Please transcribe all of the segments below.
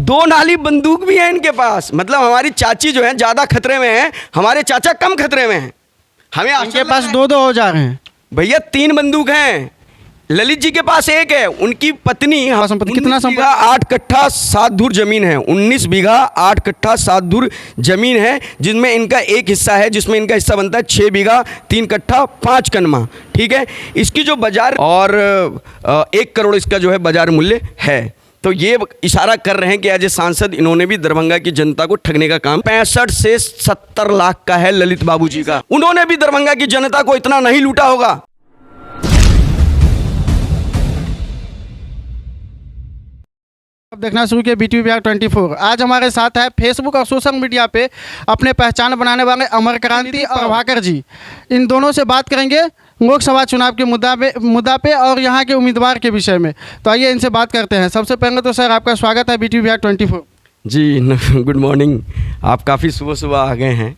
2 नाली बंदूक भी है इनके पास। मतलब हमारी चाची जो है ज़्यादा खतरे में है, हमारे चाचा कम खतरे में हैं। हमें इनके पास 2-2 औजार हैं भैया, 3 बंदूक हैं। ललित जी के पास 1 है। उनकी पत्नी संपत्ति कितना 19 बीघा 8 कट्ठा 7 धुर जमीन है। 19 बीघा 8 कट्ठा 7 धुर जमीन है, जिसमें इनका एक हिस्सा है, जिसमें इनका हिस्सा बनता है 6 बीघा 3 कट्ठा 5 कनमा। ठीक है, इसकी जो बाजार और 1 करोड़ इसका जो है बाजार मूल्य है। तो ये इशारा कर रहे हैं कि एज ए सांसद इन्होंने भी दरभंगा की जनता को ठगने का काम 65 से 70 लाख का है ललित बाबू जी का। उन्होंने भी दरभंगा की जनता को इतना नहीं लूटा होगा। अब देखना शुरू किया BTV बिहार 24। आज हमारे साथ है फेसबुक और सोशल मीडिया पे अपने पहचान बनाने वाले अमर क्रांति और प्रभाकर जी। इन दोनों से बात करेंगे लोकसभा चुनाव के मुद्दा पे और यहाँ के उम्मीदवार के विषय में। तो आइए इनसे बात करते हैं। सबसे पहले तो सर आपका स्वागत है BTV बिहार 24। जी गुड मॉर्निंग। आप काफ़ी सुबह सुबह आ गए हैं।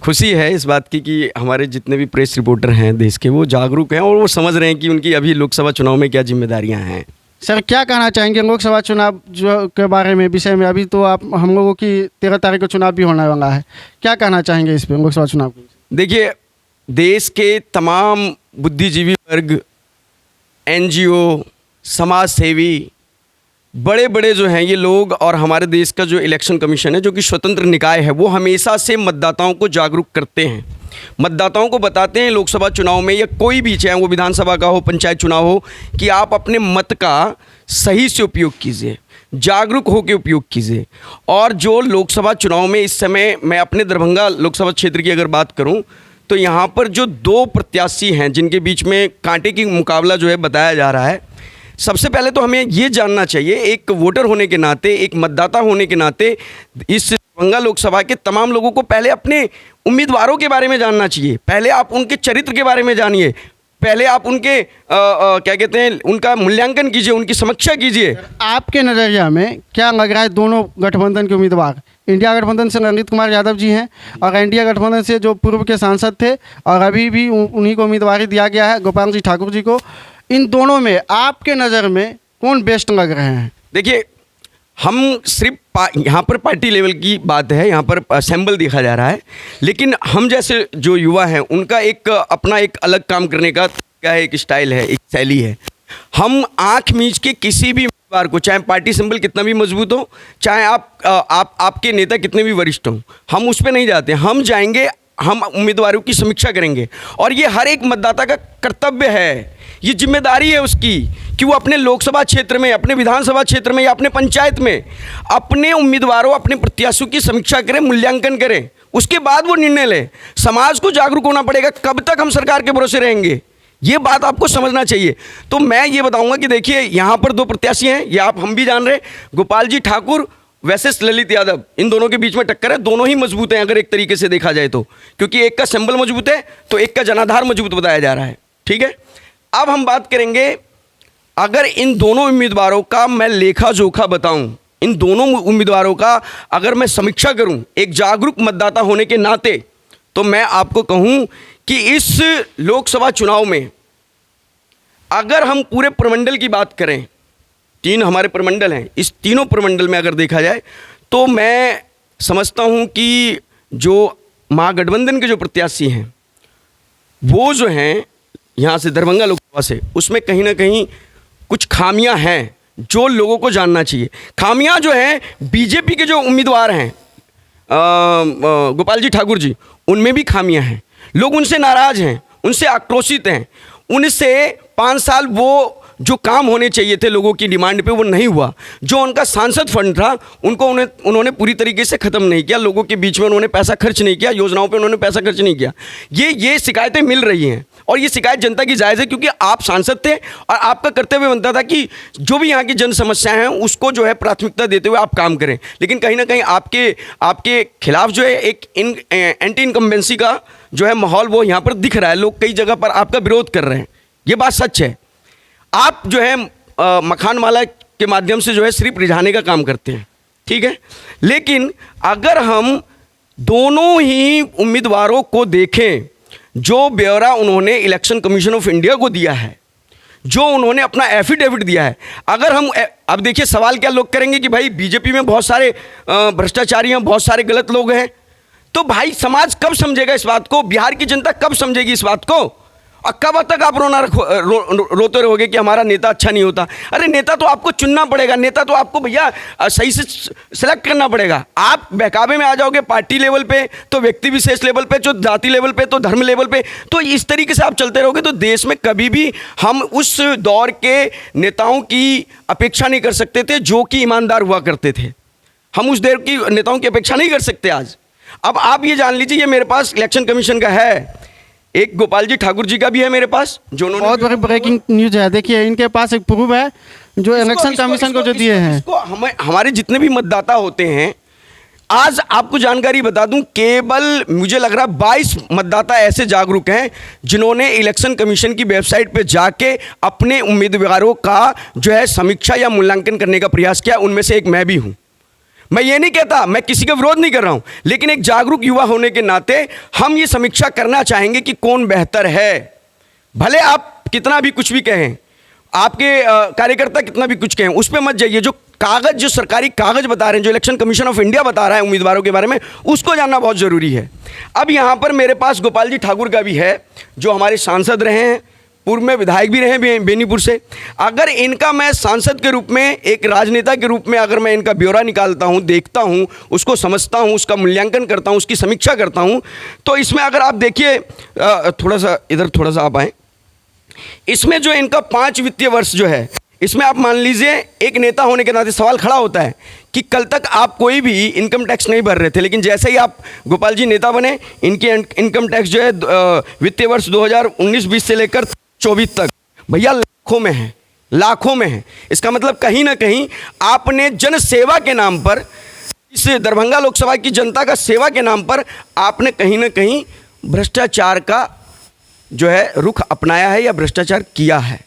खुशी है इस बात की कि हमारे जितने भी प्रेस रिपोर्टर हैं देश के, वो जागरूक हैं और वो समझ रहे हैं कि उनकी अभी लोकसभा चुनाव में क्या जिम्मेदारियां हैं। सर क्या कहना चाहेंगे लोकसभा चुनाव जो के बारे में विषय में? अभी तो आप हम लोगों की 13 तारीख को चुनाव भी होने वाला है, क्या कहना चाहेंगे इस पर लोकसभा चुनाव को? देखिए, देश के तमाम बुद्धिजीवी वर्ग, NGO, समाज सेवी, बड़े बड़े जो हैं ये लोग और हमारे देश का जो इलेक्शन कमीशन है, जो कि स्वतंत्र निकाय है, वो हमेशा से मतदाताओं को जागरूक करते हैं। मतदाताओं को बताते हैं लोकसभा चुनाव में या कोई भी, चाहे वो विधानसभा का हो, पंचायत चुनाव हो, कि आप अपने मत का सही से उपयोग कीजिए, जागरूक होकर उपयोग कीजिए। और जो लोकसभा चुनाव में इस समय, मैं अपने दरभंगा लोकसभा क्षेत्र की अगर बात करूं, तो यहाँ पर जो 2 प्रत्याशी हैं जिनके बीच में कांटे की मुकाबला जो है बताया जा रहा है, सबसे पहले तो हमें ये जानना चाहिए, एक वोटर होने के नाते, एक मतदाता होने के नाते, इस दरभंगा लोकसभा के तमाम लोगों को पहले अपने उम्मीदवारों के बारे में जानना चाहिए। पहले आप उनके चरित्र के बारे में जानिए, पहले आप उनके क्या कहते हैं, उनका मूल्यांकन कीजिए, उनकी समीक्षा कीजिए। आपके नज़रिया में क्या लग रहा है, दोनों गठबंधन के उम्मीदवार, इंडिया गठबंधन से रणजीत कुमार यादव जी हैं और एनडीए गठबंधन से जो पूर्व के सांसद थे और अभी भी उन्हीं को उम्मीदवारी दिया गया है, गोपाल जी ठाकुर जी को, इन दोनों में आपके नज़र में कौन बेस्ट लग रहे हैं? देखिए, हम सिर्फ यहाँ पर पार्टी लेवल की बात है, यहाँ पर सैम्पल देखा जा रहा है, लेकिन हम जैसे जो युवा हैं उनका एक अपना एक अलग काम करने का क्या है, एक स्टाइल है, एक शैली है। हम आँख मींच के किसी भी उम्मीदवार को, चाहे पार्टी सिंबल कितना भी मजबूत हो, चाहे आपके नेता कितने भी वरिष्ठ हों, हम उस पर नहीं जाते। हम जाएंगे, हम उम्मीदवारों की समीक्षा करेंगे और ये हर एक मतदाता का कर्तव्य है, ये जिम्मेदारी है उसकी कि वो अपने लोकसभा क्षेत्र में, अपने विधानसभा क्षेत्र में या अपने पंचायत में अपने उम्मीदवारों, अपने प्रत्याशियों की समीक्षा करें, मूल्यांकन करें, उसके बाद वो निर्णय लें। समाज को जागरूक होना पड़ेगा। कब तक हम सरकार के भरोसे रहेंगे, ये बात आपको समझना चाहिए। तो मैं ये बताऊंगा कि देखिए, यहाँ पर 2 प्रत्याशी हैं, ये हम भी जान रहे हैं, गोपाल जी ठाकुर वैसेस ललित यादव, इन दोनों के बीच में टक्कर है। दोनों ही मजबूत हैं अगर एक तरीके से देखा जाए तो, क्योंकि एक का सिंबल मजबूत है तो एक का जनाधार मजबूत बताया जा रहा है। ठीक है, अब हम बात करेंगे, अगर इन दोनों उम्मीदवारों का मैं लेखा जोखा बताऊं, इन दोनों उम्मीदवारों का अगर मैं समीक्षा करूं एक जागरूक मतदाता होने के नाते, तो मैं आपको कहूं कि इस लोकसभा चुनाव में अगर हम पूरे प्रमंडल की बात करें, 3 हमारे प्रमंडल हैं, इस तीनों प्रमंडल में अगर देखा जाए तो मैं समझता हूं कि जो महागठबंधन के जो प्रत्याशी हैं वो जो हैं यहाँ से दरभंगा लोकसभा से, उसमें कहीं ना कहीं कुछ खामियां हैं जो लोगों को जानना चाहिए। खामियां जो हैं बीजेपी के जो उम्मीदवार हैं गोपाल जी ठाकुर जी, उनमें भी खामियां हैं। लोग उनसे नाराज़ हैं, उनसे आक्रोशित हैं, उनसे 5 साल वो जो काम होने चाहिए थे लोगों की डिमांड पे वो नहीं हुआ। जो उनका सांसद फंड था उनको उन्होंने पूरी तरीके से ख़त्म नहीं किया, लोगों के बीच में उन्होंने पैसा खर्च नहीं किया, योजनाओं पे उन्होंने पैसा खर्च नहीं किया। ये शिकायतें मिल रही हैं और ये शिकायत जनता की जायज़ है, क्योंकि आप सांसद थे और आपका कर्तव्य बनता था कि जो भी यहाँ की जन समस्याएं हैं उसको जो है प्राथमिकता देते हुए आप काम करें। लेकिन कहीं ना कहीं आपके खिलाफ जो है एक एंटी इनकम्बेंसी का जो है माहौल वो यहाँ पर दिख रहा है। लोग कई जगह पर आपका विरोध कर रहे हैं, ये बात सच है। आप जो है मखानमाला के माध्यम से जो है सिर्फ रिझाने का काम करते हैं, ठीक है। लेकिन अगर हम दोनों ही उम्मीदवारों को देखें, जो ब्यौरा उन्होंने इलेक्शन कमीशन ऑफ इंडिया को दिया है, जो उन्होंने अपना एफिडेविट दिया है, अगर हम अब देखिए सवाल क्या लोग करेंगे कि भाई बीजेपी में बहुत सारे भ्रष्टाचारी हैं, बहुत सारे गलत लोग हैं, तो भाई समाज कब समझेगा इस बात को, बिहार की जनता कब समझेगी इस बात को, और कब तक आप रोते रहोगे कि हमारा नेता अच्छा नहीं होता। अरे नेता तो आपको चुनना पड़ेगा, नेता तो आपको भैया सही से सेलेक्ट करना पड़ेगा। आप बहकावे में आ जाओगे पार्टी लेवल पे, तो व्यक्ति विशेष लेवल पे, जो जाति लेवल पे, तो धर्म लेवल पे, तो इस तरीके से आप चलते रहोगे तो देश में कभी भी हम उस दौर के नेताओं की अपेक्षा नहीं कर सकते थे जो कि ईमानदार हुआ करते थे। हम उस दौर की नेताओं की अपेक्षा नहीं कर सकते आज। अब आप ये जान लीजिए, ये मेरे पास इलेक्शन कमीशन का है, एक गोपाल जी ठाकुर जी का भी है मेरे पास, जो उन्होंने बहुत बड़ी ब्रेकिंग न्यूज है। देखिए इनके पास एक प्रूफ है जो इलेक्शन कमीशन को जो दिए हैं। हमारे जितने भी मतदाता होते हैं, आज आपको जानकारी बता दूं, केवल मुझे लग रहा 22 मतदाता ऐसे जागरूक हैं जिन्होंने इलेक्शन कमीशन की वेबसाइट पे जाके अपने उम्मीदवारों का जो है समीक्षा या मूल्यांकन करने का प्रयास किया। उनमें से एक मैं भी हूं। मैं ये नहीं कहता, मैं किसी का विरोध नहीं कर रहा हूं, लेकिन एक जागरूक युवा होने के नाते हम ये समीक्षा करना चाहेंगे कि कौन बेहतर है। भले आप कितना भी कुछ भी कहें, आपके कार्यकर्ता कितना भी कुछ कहें, उस पर मत जाइए। जो कागज, जो सरकारी कागज बता रहे हैं, जो इलेक्शन कमीशन ऑफ इंडिया बता रहा है उम्मीदवारों के बारे में, उसको जानना बहुत ज़रूरी है। अब यहाँ पर मेरे पास गोपाल जी ठाकुर का भी है, जो हमारे सांसद रहे हैं, पूर्व में विधायक भी रहे हैं बेनीपुर से। अगर इनका मैं सांसद के रूप में, एक राजनेता के रूप में अगर मैं इनका ब्यौरा निकालता हूं, देखता हूं, उसको समझता हूं, उसका मूल्यांकन करता हूं, उसकी समीक्षा करता हूं, तो इसमें अगर आप देखिए, थोड़ा सा आप आए, इसमें जो इनका 5 वित्तीय वर्ष जो है, इसमें आप मान लीजिए एक नेता होने के नाते सवाल खड़ा होता है कि कल तक आप कोई भी इनकम टैक्स नहीं भर रहे थे, लेकिन जैसे ही आप गोपाल जी नेता बने, इनके इनकम टैक्स जो है वित्तीय वर्ष 2019-20 से लेकर 24 तक भैया लाखों में है। इसका मतलब कहीं ना कहीं आपने जन सेवा के नाम पर, इस दरभंगा लोकसभा की जनता का सेवा के नाम पर आपने कहीं ना कहीं भ्रष्टाचार का जो है रुख अपनाया है या भ्रष्टाचार किया है।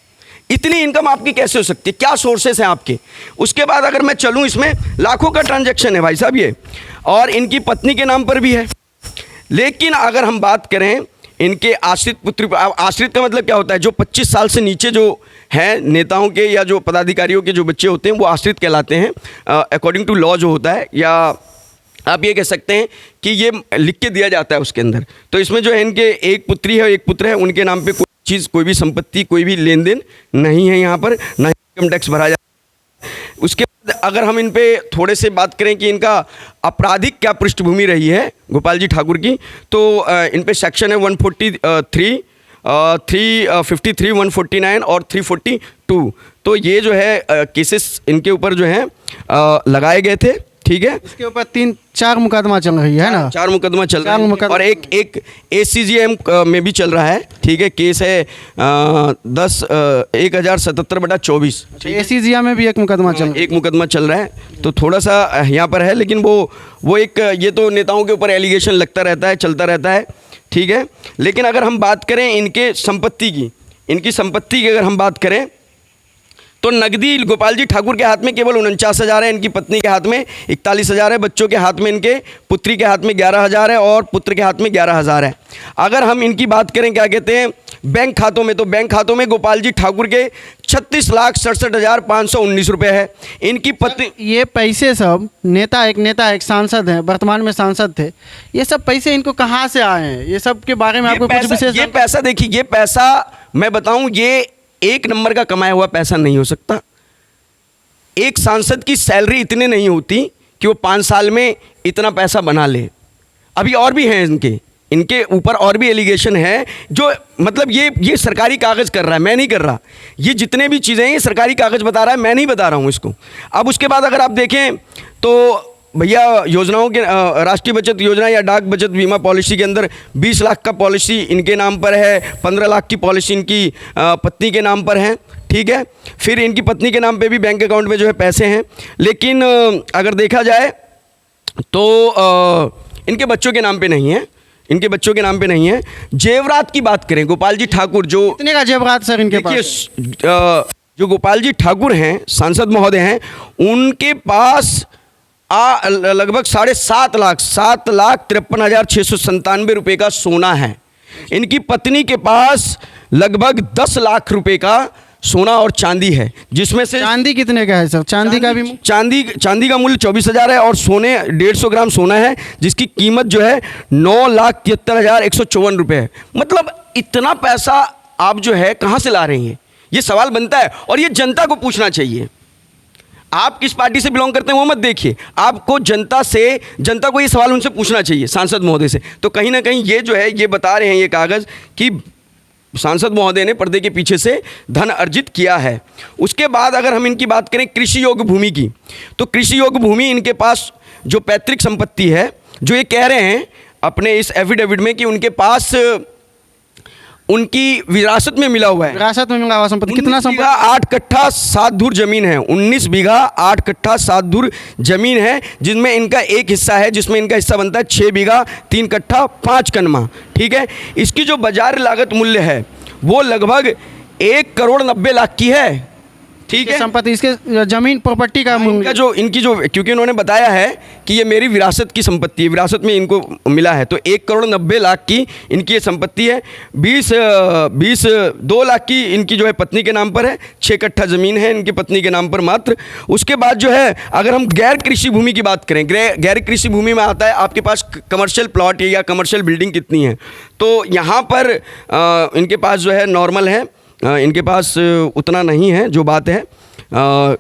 इतनी इनकम आपकी कैसे हो सकती है, क्या सोर्सेस हैं आपके। उसके बाद अगर मैं चलूं, इसमें लाखों का ट्रांजैक्शन है भाई साहब ये, और इनकी पत्नी के नाम पर भी है। लेकिन अगर हम बात करें इनके आश्रित पुत्री, आश्रित का मतलब क्या होता है, जो 25 साल से नीचे जो हैं नेताओं के या जो पदाधिकारियों के जो बच्चे होते हैं वो आश्रित कहलाते हैं अकॉर्डिंग टू लॉ जो होता है, या आप ये कह सकते हैं कि ये लिख के दिया जाता है उसके अंदर। तो इसमें जो है इनके एक पुत्री है, एक पुत्र है, उनके नाम पे कोई चीज़, कोई भी संपत्ति, कोई भी लेन देन नहीं है यहाँ पर, ना इनकम टैक्स भरा जाता है। उसके बाद अगर हम इन पे थोड़े से बात करें कि इनका आपराधिक क्या पृष्ठभूमि रही है गोपाल जी ठाकुर की, तो इन पे सेक्शन है 143, 353, 149 और 342। तो ये जो है केसेस इनके ऊपर जो है लगाए गए थे, ठीक है। इसके ऊपर 3-4 मुकदमा चल रही है ना, 4 मुकदमा चल रहा है, और एक ACGM में भी चल रहा है, ठीक है। केस है 1077/24। ACGM में भी एक मुकदमा चल रहा है। तो थोड़ा सा यहाँ पर है, लेकिन वो एक, ये तो नेताओं के ऊपर एलिगेशन लगता रहता है, चलता रहता है, ठीक है। लेकिन अगर हम बात करें इनकी संपत्ति की अगर हम बात करें, तो नकदी गोपाल जी ठाकुर के हाथ में केवल 49,000 है, इनकी पत्नी के हाथ में 41,000 है, बच्चों के हाथ में, इनके पुत्री के हाथ में 11,000 है, और पुत्र के हाथ में 11,000 है। अगर हम इनकी बात करें क्या कहते हैं बैंक खातों में, तो बैंक खातों में गोपाल जी ठाकुर के 36,67,519 रुपये है। इनकी पत्नी, ये पैसे सब नेता एक सांसद हैं, वर्तमान में सांसद थे, ये सब पैसे इनको कहाँ से आए हैं, ये सब के बारे में आपको कुछ विशेष? ये पैसा देखिए, ये पैसा मैं बताऊं, ये एक नंबर का कमाया हुआ पैसा नहीं हो सकता। एक सांसद की सैलरी इतने नहीं होती कि वो 5 साल में इतना पैसा बना ले। अभी और भी हैं इनके ऊपर और भी एलिगेशन है, जो मतलब ये सरकारी कागज़ कर रहा है, मैं नहीं कर रहा। ये जितने भी चीज़ें हैं ये सरकारी कागज़ बता रहा है, मैं नहीं बता रहा हूँ इसको। अब उसके बाद अगर आप देखें तो भैया योजनाओं के, राष्ट्रीय बचत योजना या डाक बचत बीमा पॉलिसी के अंदर 20 लाख का पॉलिसी इनके नाम पर है, 15 लाख की पॉलिसी इनकी पत्नी के नाम पर है, ठीक है। फिर इनकी पत्नी के नाम पे भी बैंक अकाउंट में जो है पैसे हैं, लेकिन अगर देखा जाए तो इनके बच्चों के नाम पे नहीं है। जेवरात की बात करें, गोपाल जी ठाकुर जो, कितने का जेवरात सर इनके पास? जो गोपाल जी ठाकुर हैं, सांसद महोदय हैं, उनके पास लगभग 7,53,697 रुपये का सोना है। इनकी पत्नी के पास लगभग 10 लाख रुपए का सोना और चांदी है, जिसमें से चांदी कितने का है सर? चांदी का भी चांदी का मूल्य 24,000 है और सोने 150 ग्राम सोना है जिसकी कीमत जो है 9,73,154 रुपये है। मतलब इतना पैसा आप जो है कहाँ से ला रही हैं, ये सवाल बनता है और ये जनता को पूछना चाहिए। आप किस पार्टी से बिलोंग करते हैं वो मत देखिए, आपको जनता को ये सवाल उनसे पूछना चाहिए, सांसद महोदय से। तो कहीं ना कहीं ये जो है ये बता रहे हैं ये कागज़ कि सांसद महोदय ने पर्दे के पीछे से धन अर्जित किया है। उसके बाद अगर हम इनकी बात करें कृषि योग्य भूमि की, तो कृषि योग्य भूमि इनके पास जो पैतृक संपत्ति है, जो ये कह रहे हैं अपने इस एफिडेविट में कि उनके पास उनकी विरासत में मिला हुआ है। विरासत में मिला हुआ संपत्ति कितना? 19 बीघा 8 कट्ठा 7 धुर जमीन है। 19 बीघा 8 कट्ठा 7 धुर जमीन है, जिसमें इनका एक हिस्सा है, जिसमें इनका हिस्सा बनता है 6 बीघा 3 कट्ठा 5 कनमा। ठीक है, इसकी जो बाजार लागत मूल्य है वो लगभग 1,90,00,000 की है। ठीक है, संपत्ति इसके जमीन प्रॉपर्टी का इनका जो क्योंकि उन्होंने बताया है कि ये मेरी विरासत की संपत्ति है, विरासत में इनको मिला है, तो 1,90,00,000 की इनकी ये संपत्ति है। 2 लाख की इनकी जो है पत्नी के नाम पर है। 6 कट्ठा ज़मीन है इनकी पत्नी के नाम पर मात्र। उसके बाद जो है अगर हम गैर कृषि भूमि की बात करें, गैर कृषि भूमि में आता है आपके पास कमर्शियल प्लॉट या कमर्शियल बिल्डिंग कितनी है। तो यहाँ पर इनके पास जो है नॉर्मल है, इनके पास उतना नहीं है जो बात है।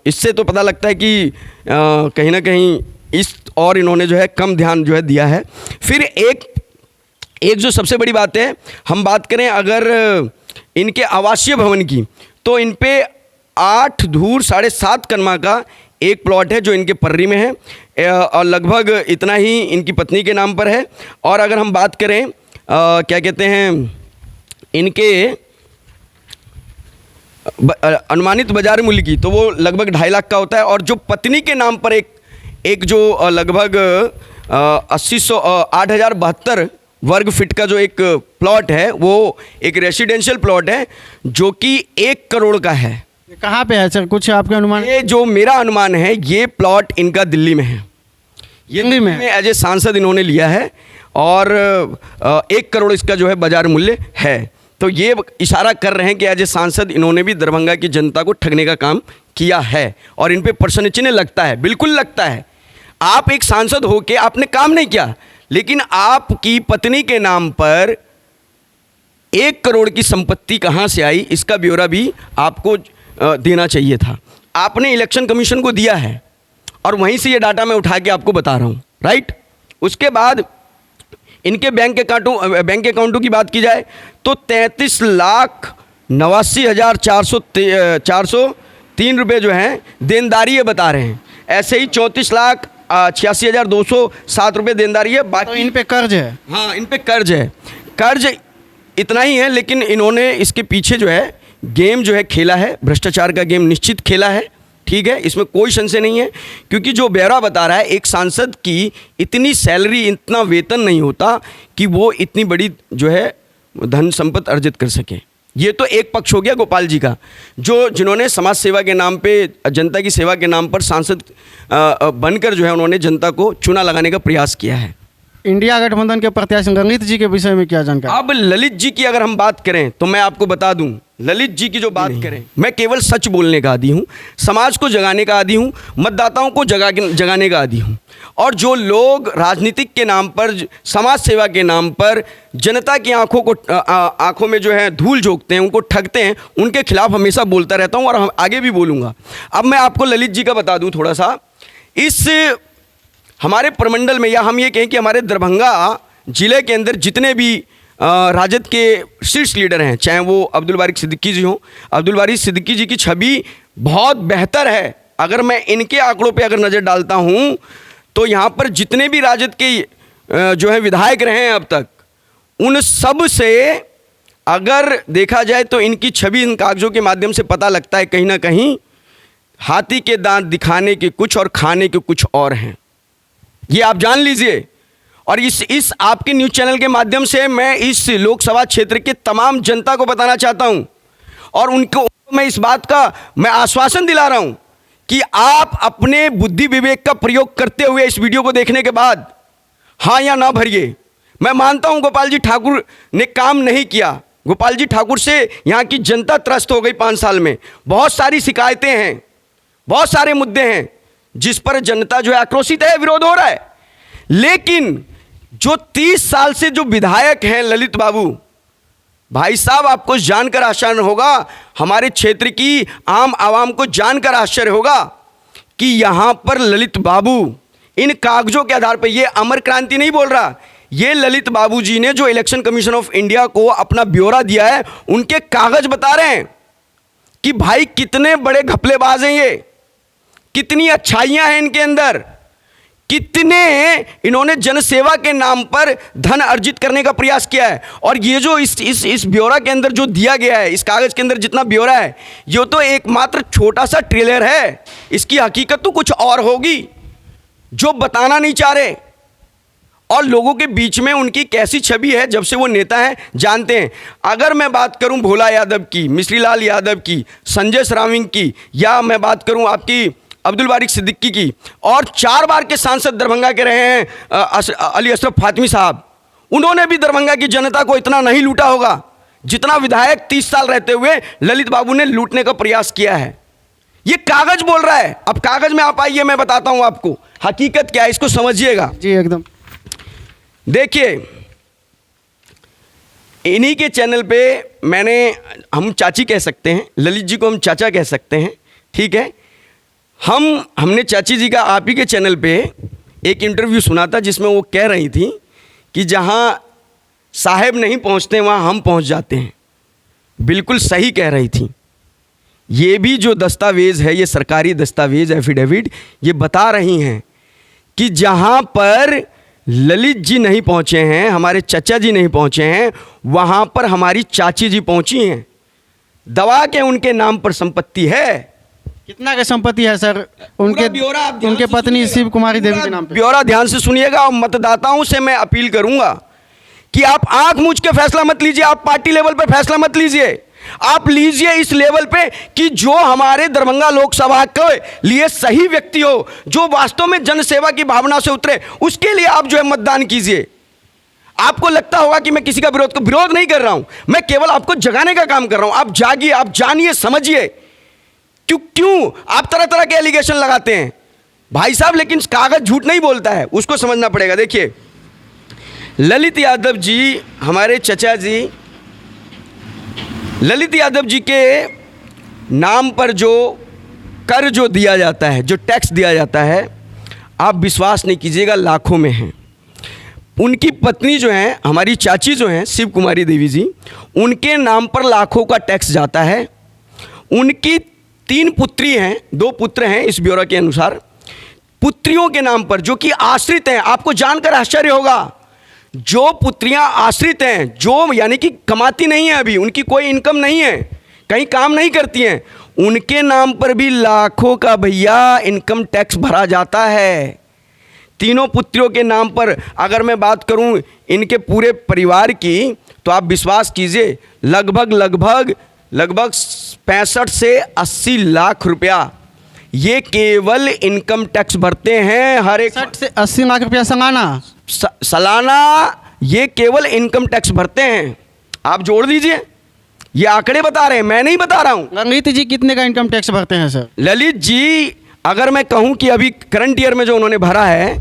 इससे तो पता लगता है कि कहीं ना कहीं इस और इन्होंने जो है कम ध्यान जो है दिया है। फिर एक जो सबसे बड़ी बात है, हम बात करें अगर इनके आवासीय भवन की, तो इन पे 8 धूर 7.5 कनमा का एक प्लॉट है जो इनके पर्री में है और लगभग इतना ही इनकी पत्नी के नाम पर है। और अगर हम बात करें क्या कहते हैं इनके अनुमानित बाजार मूल्य की, तो वो लगभग 2.5 लाख का होता है। और जो पत्नी के नाम पर एक जो लगभग 8,072 वर्ग फीट का जो एक प्लॉट है, वो एक रेसिडेंशियल प्लॉट है जो कि 1 करोड़ का है। कहाँ पे है सर, कुछ आपके अनुमान? ये जो मेरा अनुमान है ये प्लॉट इनका दिल्ली में है। ये दिल्ली में एज ए सांसद इन्होंने लिया है और 1 करोड़ इसका जो है बाजार मूल्य है। तो ये इशारा कर रहे हैं कि एज ए सांसद इन्होंने भी दरभंगा की जनता को ठगने का काम किया है और इन पे प्रश्न चिन्ह लगता है, बिल्कुल लगता है। आप एक सांसद होके आपने काम नहीं किया, लेकिन आपकी पत्नी के नाम पर 1 करोड़ की संपत्ति कहाँ से आई, इसका ब्यौरा भी आपको देना चाहिए था। आपने इलेक्शन कमीशन को दिया है और वहीं से ये डाटा मैं उठा के आपको बता रहा हूँ, राइट। उसके बाद इनके बैंक अकाउंटों की बात की जाए तो 33,89,403 रुपये जो हैं देनदारी ये बता रहे हैं। ऐसे ही 34,86,207 रुपये देनदारी है। बाकी तो इन पे कर्ज है? हाँ, इन पे कर्ज है। कर्ज इतना ही है, लेकिन इन्होंने इसके पीछे जो है गेम जो है खेला है, भ्रष्टाचार का गेम निश्चित खेला है। ठीक है, इसमें कोई संशय नहीं है, क्योंकि जो ब्यौरा बता रहा है एक सांसद की इतनी सैलरी, इतना वेतन नहीं होता कि वो इतनी बड़ी जो है धन संपत्ति अर्जित कर सके। ये तो एक पक्ष हो गया गोपाल जी का, जिन्होंने समाज सेवा के नाम पे, जनता की सेवा के नाम पर सांसद बनकर जो है उन्होंने जनता को चूना लगाने का प्रयास किया है। इंडिया गठबंधन के प्रत्याशी ललित जी के विषय में क्या जानकारी? अब ललित जी की अगर हम बात करें तो मैं आपको बता दूं, ललित जी की जो बात करें, मैं केवल सच बोलने का आदी हूं, समाज को जगाने का आदी हूं, मतदाताओं को जगाने का आदी हूं। और जो लोग राजनीतिक के नाम पर, समाज सेवा के नाम पर जनता की आंखों में जो है धूल झोंकते हैं, उनको ठगते हैं, उनके खिलाफ हमेशा बोलता रहता हूं और हम आगे भी बोलूँगा। अब मैं आपको ललित जी का बता दूँ थोड़ा सा। इस हमारे प्रमंडल में, या हम ये कहें कि हमारे दरभंगा ज़िले के अंदर जितने भी राजद के शीर्ष लीडर हैं, चाहे वो अब्दुल बारिक सिद्दीकी जी हों, अब्दुल बारिक सिद्दीकी जी की छवि बहुत बेहतर है। अगर मैं इनके आंकड़ों पे अगर नज़र डालता हूं तो यहाँ पर जितने भी राजद के जो है विधायक रहे हैं अब तक, उन सब से अगर देखा जाए तो इनकी छवि इन कागज़ों के माध्यम से पता लगता है कहीं ना कहीं हाथी के दांत दिखाने के कुछ और खाने के कुछ और हैं। ये आप जान लीजिए। और इस आपके न्यूज़ चैनल के माध्यम से मैं इस लोकसभा क्षेत्र के तमाम जनता को बताना चाहता हूं और उनको मैं इस बात का मैं आश्वासन दिला रहा हूं कि आप अपने बुद्धि विवेक का प्रयोग करते हुए इस वीडियो को देखने के बाद हाँ या ना भरिए। मैं मानता हूं गोपाल जी ठाकुर ने काम नहीं किया, गोपाल जी ठाकुर से यहाँ की जनता त्रस्त हो गई 5 साल में। बहुत सारी शिकायतें हैं, बहुत सारे मुद्दे हैं जिस पर जनता जो है आक्रोशित है, विरोध हो रहा है। लेकिन जो 30 साल से जो विधायक हैं ललित बाबू, भाई साहब आपको जानकर आश्चर्य होगा, हमारे क्षेत्र की आम आवाम को जानकर आश्चर्य होगा कि यहाँ पर ललित बाबू इन कागजों के आधार पर, ये अमर क्रांति नहीं बोल रहा, ये ललित बाबू जी ने जो इलेक्शन कमीशन ऑफ इंडिया को अपना ब्यौरा दिया है, उनके कागज बता रहे हैं कि भाई कितने बड़े घपलेबाज हैं ये, कितनी अच्छाइयां हैं इनके अंदर, कितने इन्होंने जनसेवा के नाम पर धन अर्जित करने का प्रयास किया है। और ये जो इस ब्यौरा के अंदर जो दिया गया है, इस कागज के अंदर जितना ब्यौरा है, ये तो एकमात्र छोटा सा ट्रेलर है, इसकी हकीकत तो कुछ और होगी जो बताना नहीं चाह रहे। और लोगों के बीच में उनकी कैसी छवि है, जब से वो नेता हैं जानते हैं। अगर मैं बात करूं भोला यादव की, मिश्री लाल यादव की, संजय सराविंग की, या मैं बात करूं आपकी अब्दुल बारिक सिद्दीकी की, और 4 बार के सांसद दरभंगा के रहे हैं अली अशरफ फातिमी साहब, उन्होंने भी दरभंगा की जनता को इतना नहीं लूटा होगा जितना विधायक 30 साल रहते हुए ललित बाबू ने लूटने का प्रयास किया है। ये कागज बोल रहा है। अब कागज में आप आइए, मैं बताता हूं आपको हकीकत क्या है, इसको समझिएगा। जी एकदम। देखिए, इन्हीं के चैनल पे हम चाची कह सकते हैं, ललित जी को हम चाचा कह सकते हैं, ठीक है। हमने चाची जी का आप ही के चैनल पे एक इंटरव्यू सुना था जिसमें वो कह रही थी कि जहां साहेब नहीं पहुंचते वहां हम पहुंच जाते हैं। बिल्कुल सही कह रही थी। ये भी जो दस्तावेज़ है, ये सरकारी दस्तावेज एफिडेविट, ये बता रही हैं कि जहां पर ललित जी नहीं पहुंचे हैं, हमारे चचा जी नहीं पहुंचे हैं, वहां पर हमारी चाची जी पहुंची हैं। दवा के उनके नाम पर संपत्ति है। कितना का संपत्ति है सर उनके पत्नी शिव कुमारी देवी के नाम पे? ब्यौरा ध्यान से सुनिएगा। और मतदाताओं से मैं अपील करूंगा कि आप आंख मूंझ के फैसला मत लीजिए, आप पार्टी लेवल पे फैसला मत लीजिए, आप लीजिए इस लेवल पे कि जो हमारे दरभंगा लोकसभा के लिए सही व्यक्ति हो, जो वास्तव में जनसेवा की भावना से उतरे, उसके लिए आप जो है मतदान कीजिए। आपको लगता होगा कि मैं किसी का विरोध नहीं कर रहा हूं, मैं केवल आपको जगाने का काम कर रहा हूं। आप जागिए, आप जानिए, समझिए। क्यों आप तरह तरह के एलिगेशन लगाते हैं भाई साहब, लेकिन कागज झूठ नहीं बोलता है, उसको समझना पड़ेगा। देखिए, ललित यादव जी, हमारे चचा जी, ललित यादव जी के नाम पर जो कर जो दिया जाता है, जो टैक्स दिया जाता है, आप विश्वास नहीं कीजिएगा, लाखों में हैं। उनकी पत्नी जो हैं, हमारी चाची जो हैं शिव कुमारी देवी जी, उनके नाम पर लाखों का टैक्स जाता है। उनकी 3 पुत्री हैं, 2 पुत्र हैं इस ब्यौरा के अनुसार। पुत्रियों के नाम पर जो कि आश्रित हैं, आपको जानकर आश्चर्य होगा, जो पुत्रियां आश्रित हैं, जो यानी कि कमाती नहीं है, अभी उनकी कोई इनकम नहीं है, कहीं काम नहीं करती हैं, उनके नाम पर भी लाखों का भैया इनकम टैक्स भरा जाता है। तीनों पुत्रियों के नाम पर अगर मैं बात करूं इनके पूरे परिवार की, तो आप विश्वास कीजिए लगभग 65 से 80 लाख रुपया ये केवल इनकम टैक्स भरते हैं। हर एक 60 से 80 लाख रुपया सालाना ये केवल इनकम टैक्स भरते हैं। आप जोड़ दीजिए, ये आंकड़े बता रहे हैं, मैं नहीं बता रहा हूं। ललित जी कितने का इनकम टैक्स भरते हैं सर? ललित जी अगर मैं कहूं कि अभी करंट ईयर में जो उन्होंने भरा है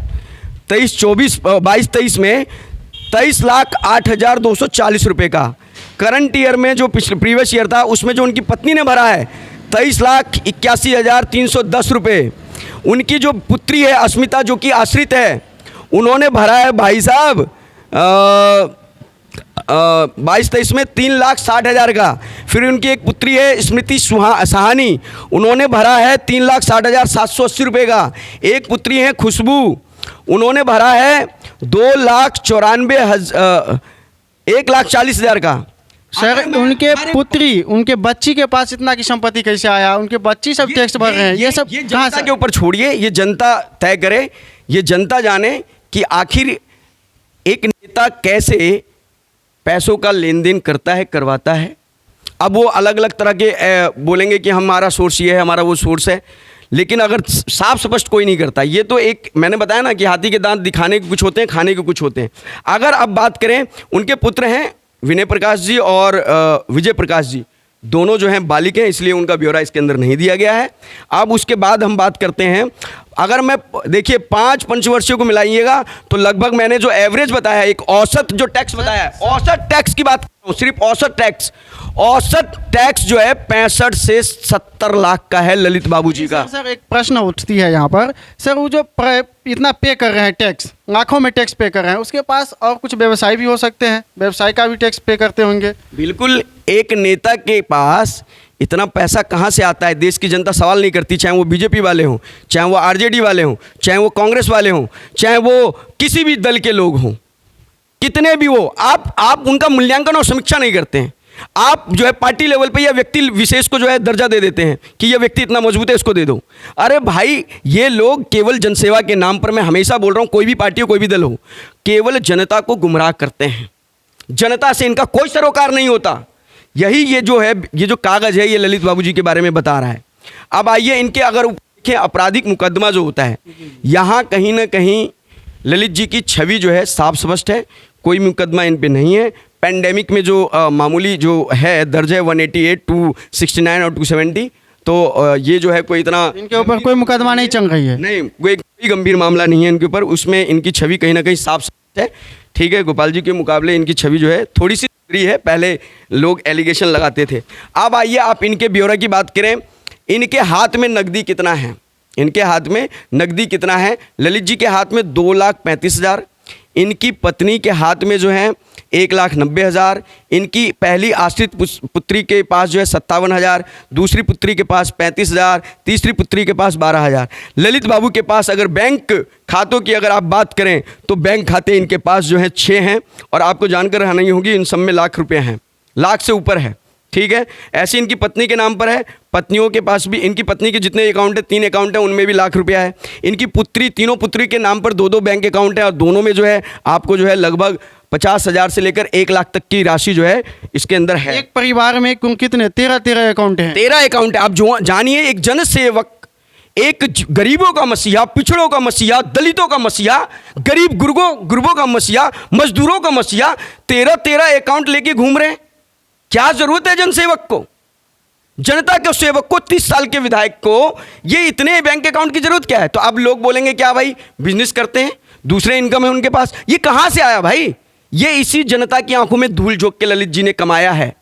22-23 में 23,08,240 रुपये का, करंट ईयर में जो प्रीवियस ईयर था उसमें जो उनकी पत्नी ने भरा है 23,81,310 रुपये। उनकी जो पुत्री है अस्मिता, जो कि आश्रित है, उन्होंने भरा है भाई साहब 22-23 में 3,60,000 का। फिर उनकी एक पुत्री है स्मृति सहानी, उन्होंने भरा है 3,60,780 रुपये का। एक पुत्री है खुशबू, उन्होंने भरा है 1,40,000 का। सर उनके पुत्री, उनके बच्ची के पास इतना की संपत्ति कैसे आया? उनके बच्ची सब टैक्स भर रहे हैं, ये सब कहाँ जनता के ऊपर छोड़िए, ये जनता तय करे, ये जनता जाने कि आखिर एक नेता कैसे पैसों का लेन देन करता है, करवाता है। अब वो अलग अलग तरह के बोलेंगे कि हमारा सोर्स ये है, हमारा वो सोर्स है, लेकिन अगर साफ स्पष्ट कोई नहीं करता, ये तो एक मैंने बताया ना कि हाथी के दांत दिखाने के कुछ होते हैं, खाने के कुछ होते हैं। अगर अब बात करें, उनके पुत्र हैं विनय प्रकाश जी और विजय प्रकाश जी दोनों जो हैं बालिग हैं, इसलिए उनका ब्यौरा इसके अंदर नहीं दिया गया है। अब उसके बाद हम बात करते हैं, अगर मैं देखिए 5 पंचवर्षीयों को मिलाइएगा तो लगभग मैंने जो एवरेज बताया है, एक औसत जो टैक्स बताया है, औसत टैक्स की बात कर रहा हूं, सिर्फ औसत टैक्स जो है 65 से 70 लाख का है ललित बाबू जी का। सर एक प्रश्न उठती है यहाँ पर, सर वो जो इतना पे कर रहे हैं टैक्स, लाखों में टैक्स पे कर रहे हैं, उसके पास और कुछ व्यवसाय भी हो सकते हैं, व्यवसाय का भी टैक्स पे करते होंगे। बिल्कुल, एक नेता के पास इतना पैसा कहाँ से आता है, देश की जनता सवाल नहीं करती, चाहे वो बीजेपी वाले हों, चाहे वो आरजेडी वाले हों, चाहे वो कांग्रेस वाले हों, चाहे वो किसी भी दल के लोग हों, कितने भी वो, आप उनका मूल्यांकन और समीक्षा नहीं करते हैं। आप जो है पार्टी लेवल पे या व्यक्ति विशेष को जो है दर्जा दे देते हैं कि ये व्यक्ति इतना मजबूत है, इसको दे दो। अरे भाई, ये लोग केवल जनसेवा के नाम पर, मैं हमेशा बोल रहा हूँ, कोई भी पार्टी हो, कोई भी दल हो, केवल जनता को गुमराह करते हैं। जनता से इनका कोई सरोकार नहीं होता। यही ये जो है, ये जो कागज़ है, ये ललित बाबू जी के बारे में बता रहा है। अब आइए, इनके अगर देखें आपराधिक मुकदमा जो होता है, यहाँ कहीं ना कहीं ललित जी की छवि जो है साफ स्पष्ट है, कोई मुकदमा इन पे नहीं है। पेंडेमिक में जो मामूली जो है दर्ज है 188, 269 और 270, तो ये जो है कोई इतना इनके ऊपर कोई मुकदमा नहीं चल रही है, नहीं, कोई गंभीर मामला नहीं है इनके ऊपर। उसमें इनकी छवि कहीं ना कहीं साफ स्पष्ट है। ठीक है, गोपाल जी के मुकाबले इनकी छवि जो है थोड़ी सी है, पहले लोग एलिगेशन लगाते थे। अब आइए आप इनके ब्यौरा की बात करें, इनके हाथ में नकदी कितना है, इनके हाथ में नकदी कितना है। ललित जी के हाथ में 2,35,000, इनकी पत्नी के हाथ में जो है 1,90,000, इनकी पहली आश्रित पुत्री के पास जो है 57,000, दूसरी पुत्री के पास 35,000, तीसरी पुत्री के पास 12,000। ललित बाबू के पास अगर बैंक खातों की अगर आप बात करें तो बैंक खाते इनके पास जो है 6 हैं, और आपको जानकर हैरानी होगी इन सब में लाख रुपये हैं, लाख से ऊपर है। ठीक है, ऐसी इनकी पत्नी के नाम पर है, पत्नियों के पास भी, इनकी पत्नी के जितने अकाउंट है 3 अकाउंट है, उनमें भी लाख रुपया है। इनकी पुत्री, तीनों पुत्री के नाम पर 2-2 बैंक अकाउंट है, और दोनों में जो है आपको जो है लगभग 50,000 से लेकर 1 लाख तक की राशि जो है इसके अंदर है। एक परिवार में कितने 13 अकाउंट हैं, 13 अकाउंट है। आप जो जानिए, एक जनसेवक, एक गरीबों का मसीहा, पिछड़ों का मसीहा, दलितों का मसीहा, गरीब गुरबों का मसीहा, मजदूरों का मसीहा, 13 अकाउंट लेके घूम रहे हैं। क्या जरूरत है जनसेवक को, जनता के सेवक को, 30 साल के विधायक को ये इतने बैंक अकाउंट की जरूरत क्या है? तो अब लोग बोलेंगे क्या भाई बिजनेस करते हैं, दूसरे इनकम है उनके पास। ये कहां से आया भाई? ये इसी जनता की आंखों में धूल झोंक के ललित जी ने कमाया है।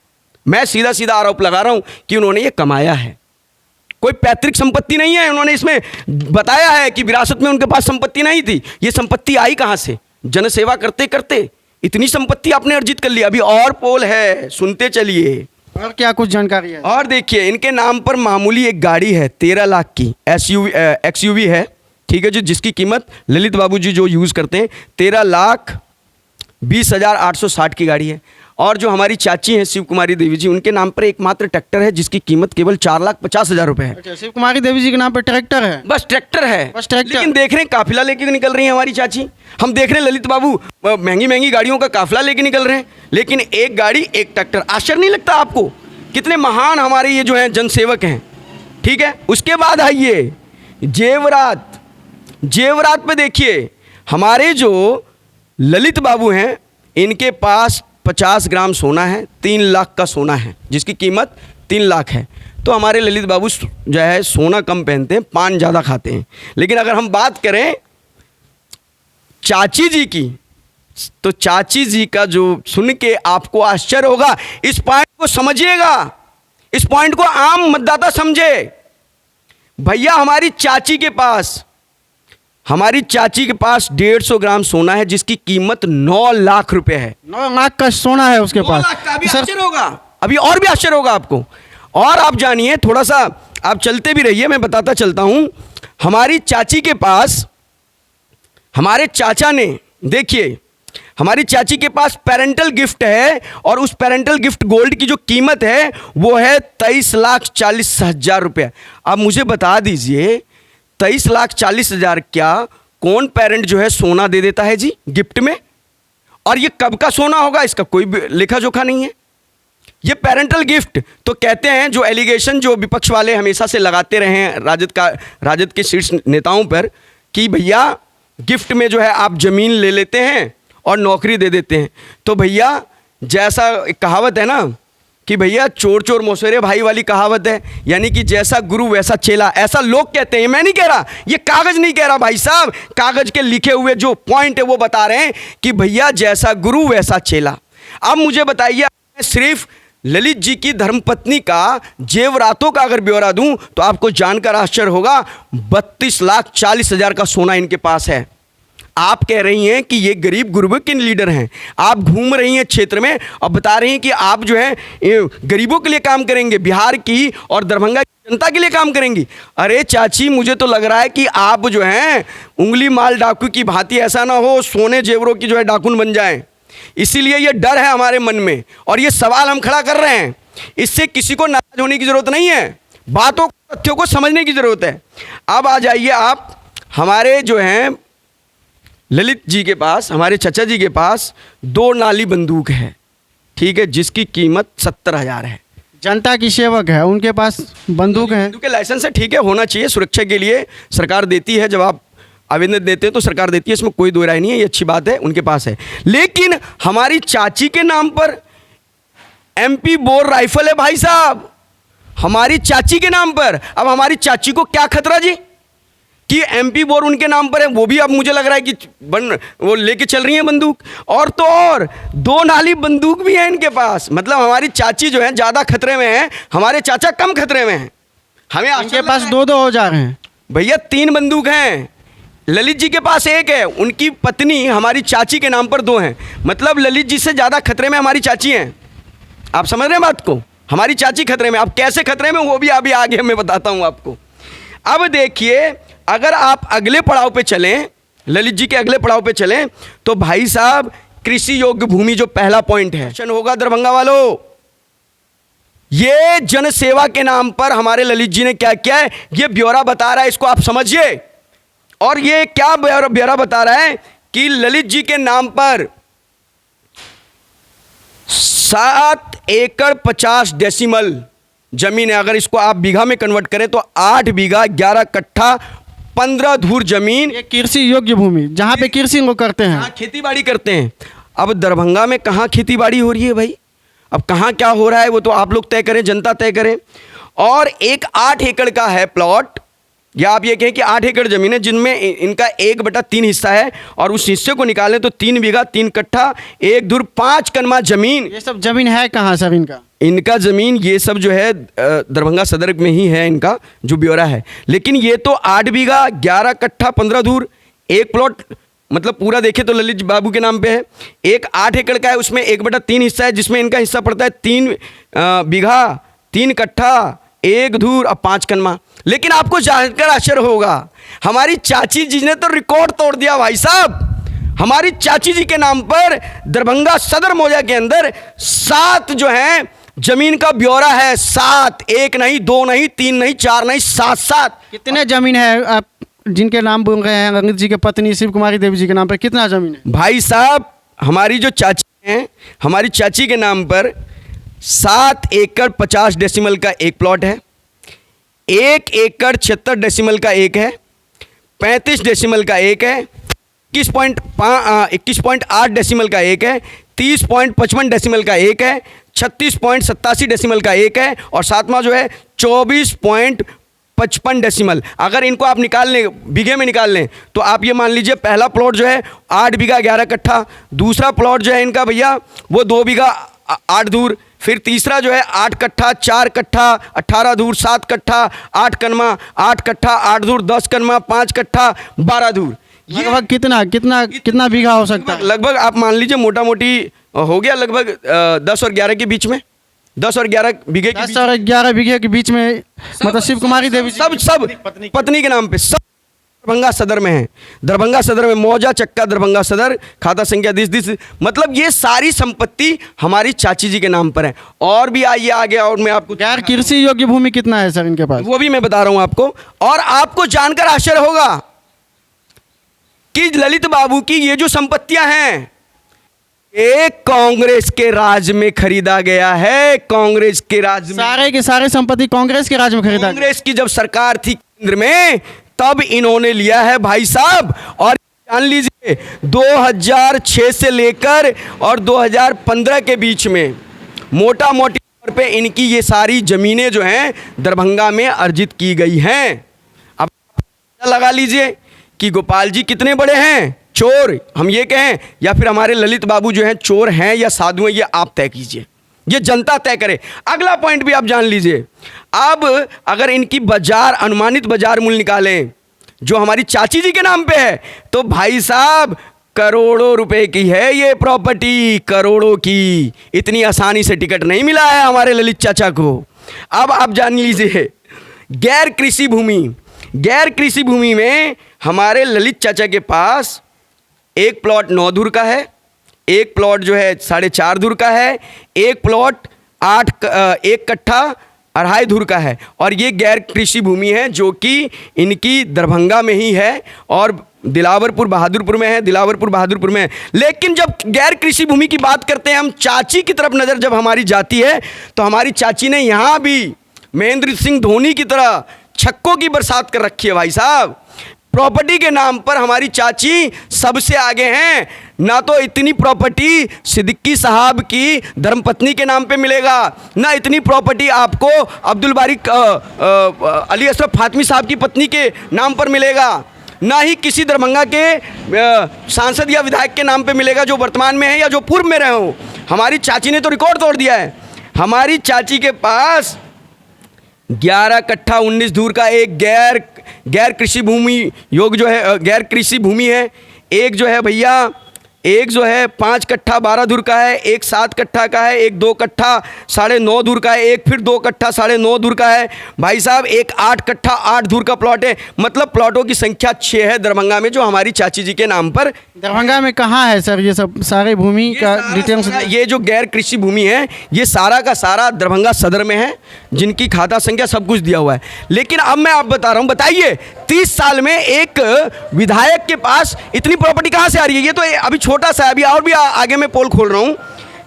मैं सीधा सीधा आरोप लगा रहा हूं कि उन्होंने ये कमाया है, कोई पैतृक संपत्ति नहीं है। उन्होंने इसमें बताया है कि विरासत में उनके पास संपत्ति नहीं थी। ये संपत्ति आई कहां से? जनसेवा करते करते इतनी संपत्ति आपने अर्जित कर ली। अभी और पोल है, सुनते चलिए। और क्या कुछ जानकारी है? और देखिए, इनके नाम पर मामूली एक गाड़ी है 13 लाख की, XUV है, ठीक है जी, जिसकी कीमत ललित बाबू जी जो यूज़ करते हैं 13,20,860 की गाड़ी है। और जो हमारी चाची हैं शिव कुमारी देवी जी, उनके नाम पर एकमात्र ट्रैक्टर है जिसकी कीमत केवल 4,50,000 रुपये है। अच्छा, शिव कुमारी देवी जी के नाम पर ट्रैक्टर है? बस ट्रैक्टर है, बस ट्रैक्टर। लेकिन देख रहे हैं काफिला लेके निकल रही है हमारी चाची। हम देख रहे हैं ललित बाबू महंगी महंगी गाड़ियों का काफिला लेके निकल रहे हैं, लेकिन एक गाड़ी एक ट्रैक्टर। आश्चर्य नहीं लगता आपको? कितने महान हमारे ये जो हैं जनसेवक हैं। ठीक है, उसके बाद आइए जेवरात पे देखिए, हमारे जो ललित बाबू हैं इनके पास 50 ग्राम सोना है, 3 लाख का सोना है जिसकी कीमत 3 लाख है। तो हमारे ललित बाबू जो है सोना कम पहनते हैं, पान ज़्यादा खाते हैं। लेकिन अगर हम बात करें चाची जी की, तो चाची जी का जो सुन के आपको आश्चर्य होगा। इस पॉइंट को समझिएगा, इस पॉइंट को आम मतदाता समझे। भैया हमारी चाची के पास 150 ग्राम सोना है जिसकी कीमत 9 लाख रुपए है। 9 लाख का सोना है उसके 9 पास। लाख का। अभी आश्चर्य होगा, अभी और भी आश्चर्य होगा आपको। और आप जानिए, थोड़ा सा आप चलते भी रहिए, मैं बताता चलता हूं। हमारी चाची के पास, हमारे चाचा ने, देखिए हमारी चाची के पास पेरेंटल गिफ्ट है, और उस पेरेंटल गिफ्ट गोल्ड की जो कीमत है वो है 23,40,000 रुपये। अब मुझे बता दीजिए, 23,40,000 क्या कौन पेरेंट जो है सोना दे देता है जी गिफ्ट में? और ये कब का सोना होगा इसका कोई लेखा जोखा नहीं है। ये पेरेंटल गिफ्ट तो कहते हैं, जो एलिगेशन जो विपक्ष वाले हमेशा से लगाते रहे हैं राजद के शीर्ष नेताओं पर, कि भैया गिफ्ट में जो है आप ज़मीन ले लेते हैं और नौकरी दे देते हैं। तो भैया जैसा एक कहावत है ना कि भैया चोर चोर मौसेरे भाई वाली कहावत है, यानी कि जैसा गुरु वैसा चेला, ऐसा लोग कहते हैं। मैं नहीं कह रहा, ये कागज नहीं कह रहा भाई साहब, कागज के लिखे हुए जो पॉइंट है वो बता रहे हैं कि भैया जैसा गुरु वैसा चेला। अब मुझे बताइए, सिर्फ ललित जी की धर्मपत्नी का जेवरातों का अगर ब्यौरा दूं तो आपको जानकर आश्चर्य होगा, 32,40,000 का सोना इनके पास है। आप कह रही हैं कि ये गरीब गुरबों के लीडर हैं, आप घूम रही हैं क्षेत्र में और बता रही हैं कि आप जो है गरीबों के लिए काम करेंगे, बिहार की और दरभंगा की जनता के लिए काम करेंगी। अरे चाची, मुझे तो लग रहा है कि आप जो हैं उंगली माल डाकू की भांति, ऐसा ना हो सोने जेवरों की जो है डाकून बन जाएं। इसीलिए ये डर है हमारे मन में और ये सवाल हम खड़ा कर रहे हैं। इससे किसी को नाराज होने की जरूरत नहीं है, बातों तथ्यों को समझने की जरूरत है। अब आ जाइए आप, हमारे जो हैं ललित जी के पास, हमारे चचा जी के पास 2 नाली बंदूक है, ठीक है, जिसकी कीमत 70,000 है। जनता की सेवक है, उनके पास बंदूक है। बंदूक के लाइसेंस है, ठीक है, होना चाहिए, सुरक्षा के लिए सरकार देती है। जब आप आवेदन देते हैं तो सरकार देती है, इसमें कोई दो राय नहीं है, ये अच्छी बात है, उनके पास है। लेकिन हमारी चाची के नाम पर MP बोर राइफल है भाई साहब, हमारी चाची के नाम पर। अब हमारी चाची को क्या खतरा जी कि MP बोर उनके नाम पर है, वो भी अब मुझे लग रहा है कि वो लेके चल रही है बंदूक। और तो और 2 नाली बंदूक भी है इनके पास। मतलब हमारी चाची जो है ज़्यादा खतरे में है, हमारे चाचा कम खतरे में हैं। हमें इनके पास 2-2 औजार हैं भैया, 3 बंदूक हैं। ललित जी के पास 1 है, उनकी पत्नी हमारी चाची के नाम पर 2 हैं। मतलब ललित जी से ज़्यादा खतरे में हमारी चाची हैं। आप समझ रहे हैं बात को, हमारी चाची खतरे में। अब कैसे खतरे में, वो भी अभी आगे मैं बताता हूँ आपको। अब देखिए, अगर आप अगले पड़ाव पे चलें, ललित जी के अगले पड़ाव पे चलें, तो भाई साहब कृषि योग्य भूमि जो पहला पॉइंट है होगा दरभंगा वालों, ये जन सेवा के नाम पर हमारे ललित जी ने क्या किया है, ये ब्यौरा बता रहा है, इसको आप समझिए। और ये क्या ब्यौरा बता रहा है कि ललित जी के नाम पर 7 एकड़ 50 डेसिमल जमीन है। अगर इसको आप बीघा में कन्वर्ट करें तो 8 बीघा 11 कट्ठा 15 धूर जमीन, ये कृषि योग्य भूमि, जहाँ पे कृषि वो करते हैं, खेती बाड़ी करते हैं। अब दरभंगा में कहाँ खेती बाड़ी हो रही है भाई, अब कहाँ क्या हो रहा है वो तो आप लोग तय करें, जनता तय करें। और एक 8 एकड़ का है प्लॉट, या आप ये कहें कि 8 एकड़ ज़मीन है, जिनमें इनका 1/3 हिस्सा है, और उस हिस्से को निकालें तो 3 बीघा 3 कट्ठा 1 धूर 5 कनमा जमीन। ये सब जमीन है कहाँ सर इनका? इनका ज़मीन ये सब जो है दरभंगा सदर में ही है, इनका जो ब्यौरा है। लेकिन ये तो 8 बीघा 11 कट्ठा 15 धूर एक प्लॉट, मतलब पूरा देखें तो ललित बाबू के नाम पे है। एक 8 एकड़ का है, उसमें 1/3 हिस्सा है, जिसमें इनका हिस्सा पड़ता है 3 बीघा 3 कट्ठा 1 धूर और 5 कनमा। लेकिन आपको जानकर आश्चर्य होगा, हमारी चाची जी ने तो रिकॉर्ड तोड़ दिया भाई साहब। हमारी चाची जी के नाम पर दरभंगा सदर मौजा के अंदर 7 जो है जमीन का ब्यौरा है। 7, 1 नहीं, 2 नहीं, 3 नहीं, 4 नहीं, 7। कितने जमीन है आप जिनके नाम बोल रहे हैं? ललित जी के पत्नी शिव कुमारी देवी जी के नाम पर कितना जमीन है भाई साहब? हमारी जो चाची हैं, हमारी चाची के नाम पर 7 एकड़ 50 डेसिमल का एक प्लॉट है, 1 एकड़ 76 डेसिमल का एक है, 35 डेसिमल का एक है, 21.8 डेसिमल का एक है, 30.55 डेसिमल का एक है, 36.87 डेसिमल का एक है, और सातवां जो है 24.55 डेसिमल। अगर इनको आप निकाल लें, बीघे में निकाल लें, तो आप ये मान लीजिए पहला प्लॉट जो है 8 बीघा 11 कट्ठा, दूसरा प्लॉट जो है इनका भैया वो 2 बीघा 8 धूर, फिर तीसरा जो है 8 कट्ठा 4 कट्ठा 18 धूर, 7 कट्ठा 8 कनमा, 8 कट्ठा 8 धूर 10 कनमा, 5 कट्ठा 12 धूर। लगभग कितना बीघा हो सकता है? लगभग आप मान लीजिए मोटा मोटी हो गया लगभग 10 और 11 के बीच में, 10 और 11 बीघे के 10 और 11 बीघे के बीच में, मतलब शिव कुमारी देवी सब पत्नी के नाम पे, सब दरभंगा सदर में है। दरभंगा सदर में मौजा चक्का दरभंगा सदर, खाता संख्या 10 मतलब ये सारी संपत्ति हमारी चाची जी के नाम पर है। और भी आइए आगे, और मैं आपको गैर कृषि योग्य भूमि कितना है सर इनके पास? वो भी मैं बता रहा हूं आपको। और आपको जानकर आश्चर्य होगा कि ललित बाबू की ये जो संपत्तियां हैं, एक कांग्रेस के राज में खरीदा गया है। कांग्रेस के राज में सारे के सारे संपत्ति कांग्रेस के राज में खरीदा। कांग्रेस की जब सरकार थी केंद्र में, तब इन्होंने लिया है भाई साहब। और जान लीजिए 2006 से लेकर और 2015 के बीच में मोटा मोटी तौर पे इनकी ये सारी ज़मीनें जो हैं दरभंगा में अर्जित की गई हैं। अब लगा लीजिए कि गोपाल जी कितने बड़े हैं चोर, हम ये कहें, या फिर हमारे ललित बाबू जो हैं चोर हैं या साधु हैं, ये आप तय कीजिए, ये जनता तय करे। अगला पॉइंट भी आप जान लीजिए, अब अगर इनकी बाजार अनुमानित बाजार मूल्य निकालें जो हमारी चाची जी के नाम पे है, तो भाई साहब करोड़ों रुपए की है ये प्रॉपर्टी, करोड़ों की। इतनी आसानी से टिकट नहीं मिला है हमारे ललित चाचा को। अब आप जान लीजिए गैर कृषि भूमि, गैर कृषि भूमि में हमारे ललित चाचा के पास एक प्लॉट 9 धुर का है, एक प्लॉट जो है 4.5 धुर का है, एक प्लॉट 1 कट्ठा 2.5 धुर का है, और ये गैर कृषि भूमि है जो कि इनकी दरभंगा में ही है और दिलावरपुर बहादुरपुर में है, दिलावरपुर बहादुरपुर में है। लेकिन जब गैर कृषि भूमि की बात करते हैं हम, चाची की तरफ नज़र जब हमारी जाती है, तो हमारी चाची ने यहाँ भी महेंद्र सिंह धोनी की तरह छक्कों की बरसात कर रखी है भाई साहब। प्रॉपर्टी के नाम पर हमारी चाची सबसे आगे हैं। ना तो इतनी प्रॉपर्टी सिद्दीकी साहब की धर्मपत्नी के नाम पे मिलेगा, ना इतनी प्रॉपर्टी आपको अब्दुल बारी अली अशरफ फातमी साहब की पत्नी के नाम पर मिलेगा, ना ही किसी दरभंगा के सांसद या विधायक के नाम पे मिलेगा जो वर्तमान में है या जो पूर्व में रहे हों। हमारी चाची ने तो रिकॉर्ड तोड़ दिया है। हमारी चाची के पास 11 कट्ठा 19 धूर का एक गैर कृषि भूमि योग जो है गैर कृषि भूमि है, एक जो है भैया, एक जो है 5 कट्ठा 12 धूर का है, एक 7 कट्ठा का है, एक 2 कट्ठा 9.5 धूर का है, एक फिर 2 कट्ठा 9.5 धूर का है। भाई साहब एक 8 कट्ठा 8 धूर का प्लॉट है। मतलब प्लॉटों की संख्या 6 है दरभंगा में जो हमारी चाची जी के नाम पर। दरभंगा में कहाँ है सर ये सब सारे भूमि का डिटेल्स? ये जो गैर कृषि भूमि है ये सारा का सारा दरभंगा सदर में है, जिनकी खाता संख्या सब कुछ दिया हुआ है। लेकिन अब मैं आप बता रहा हूँ, बताइए 30 साल में एक विधायक के पास इतनी प्रॉपर्टी कहाँ से आ रही है? ये तो अभी छोटा सा है, अभी और भी आगे मैं पोल खोल रहा हूँ।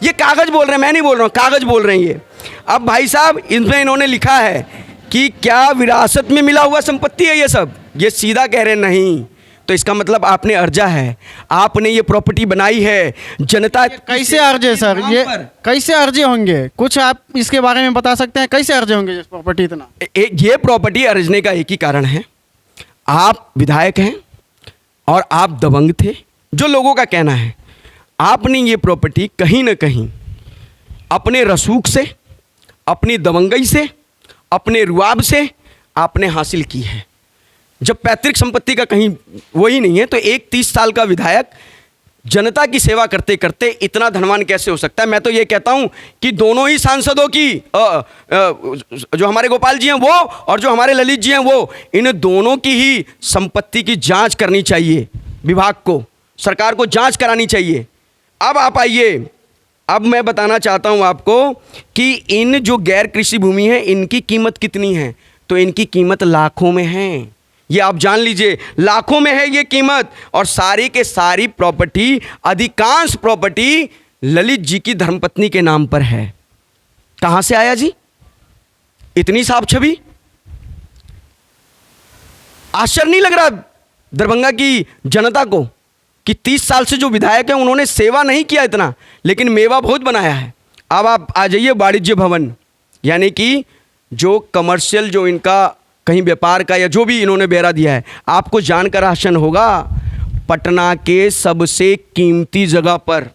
ये कागज़ बोल रहे हैं, मैं नहीं बोल रहा हूँ, कागज़ बोल रहे हैं ये। अब भाई साहब इसमें इन्होंने लिखा है कि क्या विरासत में मिला हुआ संपत्ति है ये सब, ये सीधा कह रहे नहीं। तो इसका मतलब आपने अर्जा है, आपने ये प्रॉपर्टी बनाई है, जनता कैसे अर्जे सर, ये कैसे अर्जे होंगे? कुछ आप इसके बारे में बता सकते हैं, कैसे अर्जे होंगे ये प्रॉपर्टी इतना? ये प्रॉपर्टी अर्जने का एक ही कारण है, आप विधायक हैं और आप दबंग थे, जो लोगों का कहना है। आपने ये प्रॉपर्टी कहीं ना कहीं अपने रसूख से, अपनी दबंगई से, अपने रुआब से आपने हासिल की है। जब पैतृक संपत्ति का कहीं वही नहीं है, तो एक 30 साल का विधायक जनता की सेवा करते करते इतना धनवान कैसे हो सकता है? मैं तो ये कहता हूँ कि दोनों ही सांसदों की जो हमारे गोपाल जी हैं वो और जो हमारे ललित जी हैं वो, इन दोनों की ही संपत्ति की जांच करनी चाहिए। विभाग को, सरकार को जांच करानी चाहिए। अब आप आइए, अब मैं बताना चाहता हूँ आपको कि इन जो गैर कृषि भूमि है इनकी कीमत कितनी है। तो इनकी कीमत लाखों में है, ये आप जान लीजिए, लाखों में है ये कीमत। और सारी के सारी प्रॉपर्टी, अधिकांश प्रॉपर्टी ललित जी की धर्मपत्नी के नाम पर है। कहाँ से आया जी इतनी साफ छवि? आश्चर्य नहीं लग रहा दरभंगा की जनता को कि 30 साल से जो विधायक हैं उन्होंने सेवा नहीं किया इतना, लेकिन मेवा बहुत बनाया है। अब आप आ जाइए वाणिज्य भवन, यानी कि जो कमर्शियल, जो इनका कहीं व्यापार का या जो भी इन्होंने ब्यौरा दिया है, आपको जानकर आश्चर्य होगा, पटना के सबसे कीमती जगह पर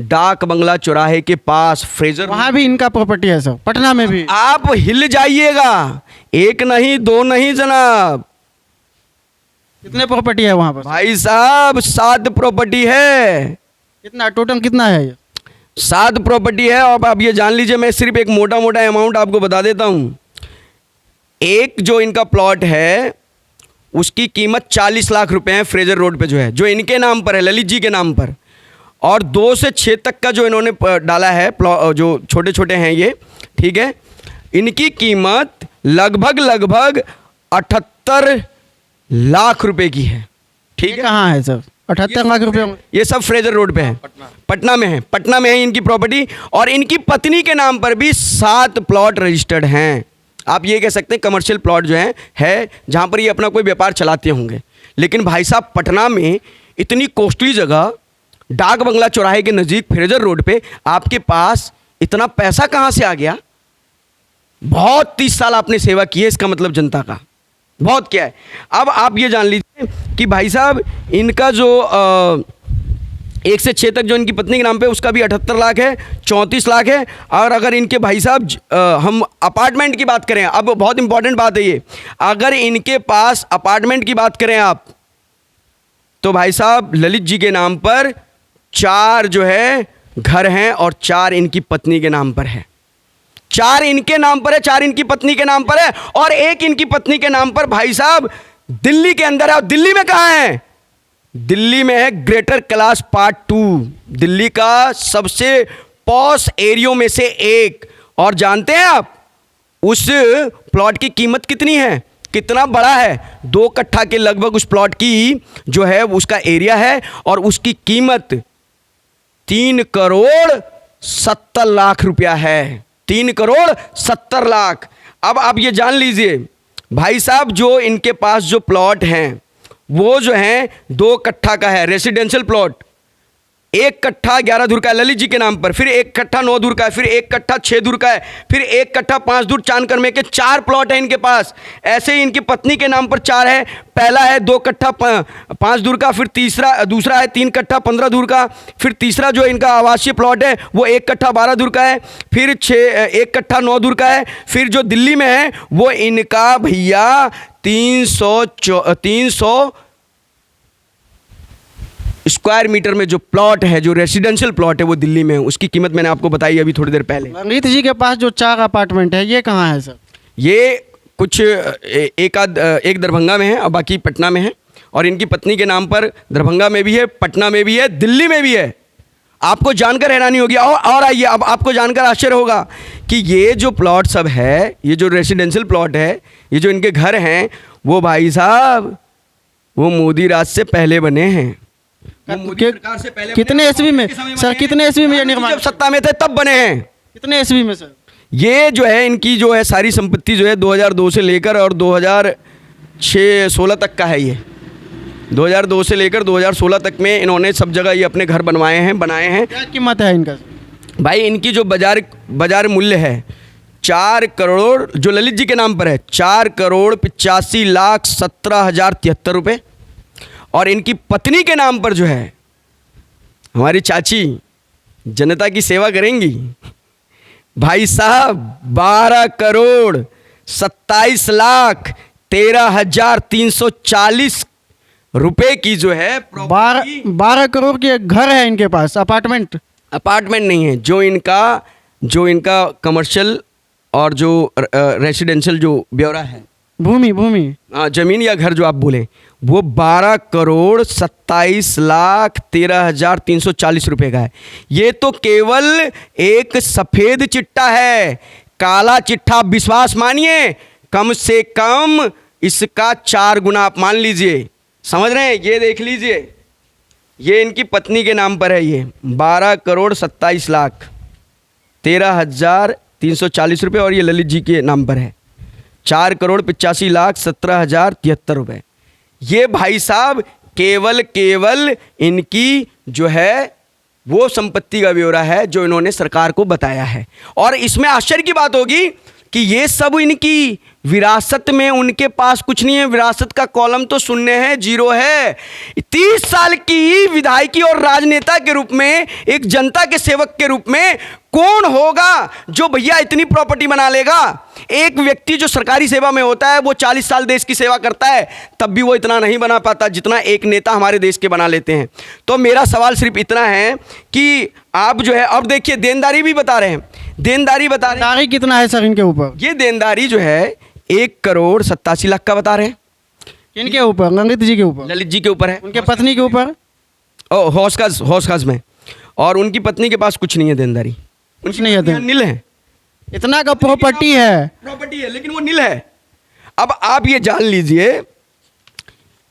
डाक बंगला चौराहे के पास फ्रेजर, वहाँ भी इनका प्रॉपर्टी है सर, पटना में भी। आप हिल जाइएगा, एक नहीं दो नहीं जनाब। कितने प्रॉपर्टी है वहाँ पर भाई साहब? 7 प्रॉपर्टी है। कितना टोटल कितना है ये? 7 प्रॉपर्टी है। और आप ये जान लीजिए, मैं सिर्फ एक मोटा मोटा अमाउंट आपको बता देता हूँ। एक जो इनका प्लॉट है उसकी कीमत 40 लाख रुपए है, फ्रेजर रोड पे जो है, जो इनके नाम पर है, ललित जी के नाम पर। और 2 से 6 तक का जो इन्होंने डाला है, जो छोटे छोटे हैं ये, ठीक है, इनकी कीमत लगभग 78 लाख रुपए की है। ठीक है, कहाँ है सर 78 लाख रुपए? ये सब फ्रेजर रोड पे है, पटना में है, पटना में है इनकी प्रॉपर्टी। और इनकी पत्नी के नाम पर भी 7 प्लॉट रजिस्टर्ड हैं। आप ये कह सकते हैं कमर्शियल प्लॉट जो है जहाँ पर ये अपना कोई व्यापार चलाते होंगे। लेकिन भाई साहब पटना में इतनी कॉस्टली जगह, डाक बंगला चौराहे के नज़दीक फ्रेजर रोड पे आपके पास इतना पैसा कहाँ से आ गया? बहुत 30 साल आपने सेवा की है, इसका मतलब जनता का बहुत क्या है। अब आप ये जान लीजिए कि भाई साहब इनका जो 1 से 6 तक जो इनकी पत्नी के नाम पे उसका भी 78 लाख है, 34 लाख है। और अगर इनके भाई साहब हम अपार्टमेंट की बात करें, अब बहुत इंपॉर्टेंट बात है ये, अगर इनके पास अपार्टमेंट की बात करें आप, तो भाई साहब ललित जी के नाम पर 4 जो है घर हैं और 4 इनकी पत्नी के नाम पर है। 4 इनके नाम पर है, 4 इनकी पत्नी के नाम पर है और 1 इनकी पत्नी के नाम पर भाई साहब दिल्ली के अंदर है। और दिल्ली में कहाँ है? दिल्ली में है ग्रेटर कैलाश पार्ट 2, दिल्ली का सबसे पॉश एरियो में से एक। और जानते हैं आप उस प्लॉट की कीमत कितनी है? कितना बड़ा है? 2 कट्ठा के लगभग उस प्लॉट की जो है उसका एरिया है और उसकी कीमत 3 करोड़ 70 लाख रुपया है। 3 करोड़ 70 लाख। अब आप ये जान लीजिए भाई साहब जो इनके पास जो प्लॉट हैं वो जो है 2 कट्ठा का है रेसिडेंशियल प्लॉट। 1 कट्ठा 11 धुर का है ललित जी के नाम पर, फिर 1 कट्ठा 9 धुर का है, फिर 1 कट्ठा 6 धुर का है, फिर 1 कट्ठा 5 धुर चांदकर्मे के 4 प्लॉट है इनके पास। ऐसे ही इनकी पत्नी के नाम पर 4 है। पहला है 2 कट्ठा 5 धुर का, फिर दूसरा है 3 कट्ठा 15 धुर का, फिर तीसरा जो इनका आवासीय प्लॉट है वो 1 कट्ठा 12 धुर का है, फिर 1 कट्ठा 9 धुर का है, फिर जो दिल्ली में है वो इनका भैया 300 स्क्वायर मीटर में जो प्लॉट है, जो रेसिडेंशियल प्लॉट है वो दिल्ली में है। उसकी कीमत मैंने आपको बताई अभी थोड़ी देर पहले। रंजीत जी के पास जो 4 अपार्टमेंट है ये कहाँ है सर? ये कुछ एक दरभंगा में है और बाकी पटना में है। और इनकी पत्नी के नाम पर दरभंगा में भी है, पटना में भी है, दिल्ली में भी है। आपको जानकर हैरानी होगी। और आइए अब आपको जानकर आश्चर्य होगा कि ये जो प्लॉट सब है, ये जो रेसिडेंशियल प्लॉट है, ये जो इनके घर हैं, वो भाई साहब वो मोदी राज से पहले बने हैं। मोदी सरकार से पहले कितने ईस्वी में सर? कितने ईस्वी में ये निर्माण? जब सत्ता में थे तब बने हैं। कितने ईस्वी में सर? ये जो है इनकी जो है सारी संपत्ति जो है 2002 से लेकर और 2006-16 तक का है। ये 2002 से लेकर 2016 तक में इन्होंने सब जगह ये अपने घर बनाए हैं। क्या कीमत है इनका? भाई इनकी जो बाजार मूल्य है 4 करोड़, जो ललित जी के नाम पर है 4,85,17,073 रुपये। और इनकी पत्नी के नाम पर जो है हमारी चाची जनता की सेवा करेंगी भाई साहब 12,27,13,340 रुपए की जो है 12 करोड़ के घर है इनके पास। अपार्टमेंट नहीं है, जो इनका कमर्शियल और जो रेसिडेंशियल जो ब्यौरा है, भूमि हाँ जमीन या घर जो आप बोले, वो 12,27,13,340 रुपए का है। ये तो केवल एक सफ़ेद चिट्ठा है, काला चिट्ठा विश्वास मानिए कम से कम इसका 4 गुना आप मान लीजिए। समझ रहे हैं? ये देख लीजिए, ये इनकी पत्नी के नाम पर है, ये 12,27,13,340 रुपये और ये ललित जी के नाम पर है 4,85,17,073 रुपये। ये भाई साहब केवल इनकी जो है वो संपत्ति का ब्यौरा है जो इन्होंने सरकार को बताया है। और इसमें आश्चर्य की बात होगी कि ये सब इनकी विरासत में, उनके पास कुछ नहीं है। विरासत का कॉलम तो शून्य है, 0 है। 30 साल की विधायकी और राजनेता के रूप में, एक जनता के सेवक के रूप में कौन होगा जो भैया इतनी प्रॉपर्टी बना लेगा? एक व्यक्ति जो सरकारी सेवा में होता है वो 40 साल देश की सेवा करता है, तब भी वो इतना नहीं बना पाता जितना एक नेता हमारे देश के बना लेते हैं। तो मेरा सवाल सिर्फ इतना है कि आप जो है, अब देखिए देनदारी भी बता रहे हैं, देनदारी कितना है सर इनके ऊपर? ये देनदारी जो है 1,87,00,000 का बता रहे हैं। इनके ऊपर? ललित जी के ऊपर? ललित जी के ऊपर है। उनके पत्नी के ऊपर? हौस खास में। और उनकी पत्नी के पास कुछ नहीं है देनदारी, कुछ नहीं है, नील है। इतना का प्रॉपर्टी है लेकिन वो नील है। अब आप ये जान लीजिए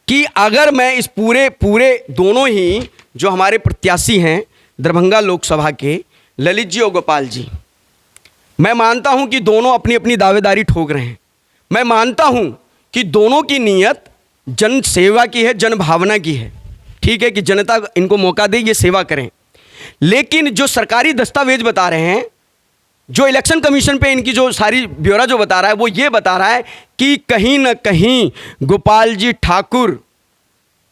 कि अगर मैं इस पूरे दोनों ही जो हमारे प्रत्याशी हैं दरभंगा लोकसभा के, ललित जी और गोपाल जी, मैं मानता हूं कि दोनों अपनी अपनी दावेदारी ठोक रहे हैं। मैं मानता हूं कि दोनों की नीयत जन सेवा की है, जन भावना की है। ठीक है कि जनता इनको मौका दे, ये सेवा करें। लेकिन जो सरकारी दस्तावेज बता रहे हैं, जो इलेक्शन कमीशन पे इनकी जो सारी ब्यौरा जो बता रहा है, वो ये बता रहा है कि कहीं ना कहीं गोपाल जी ठाकुर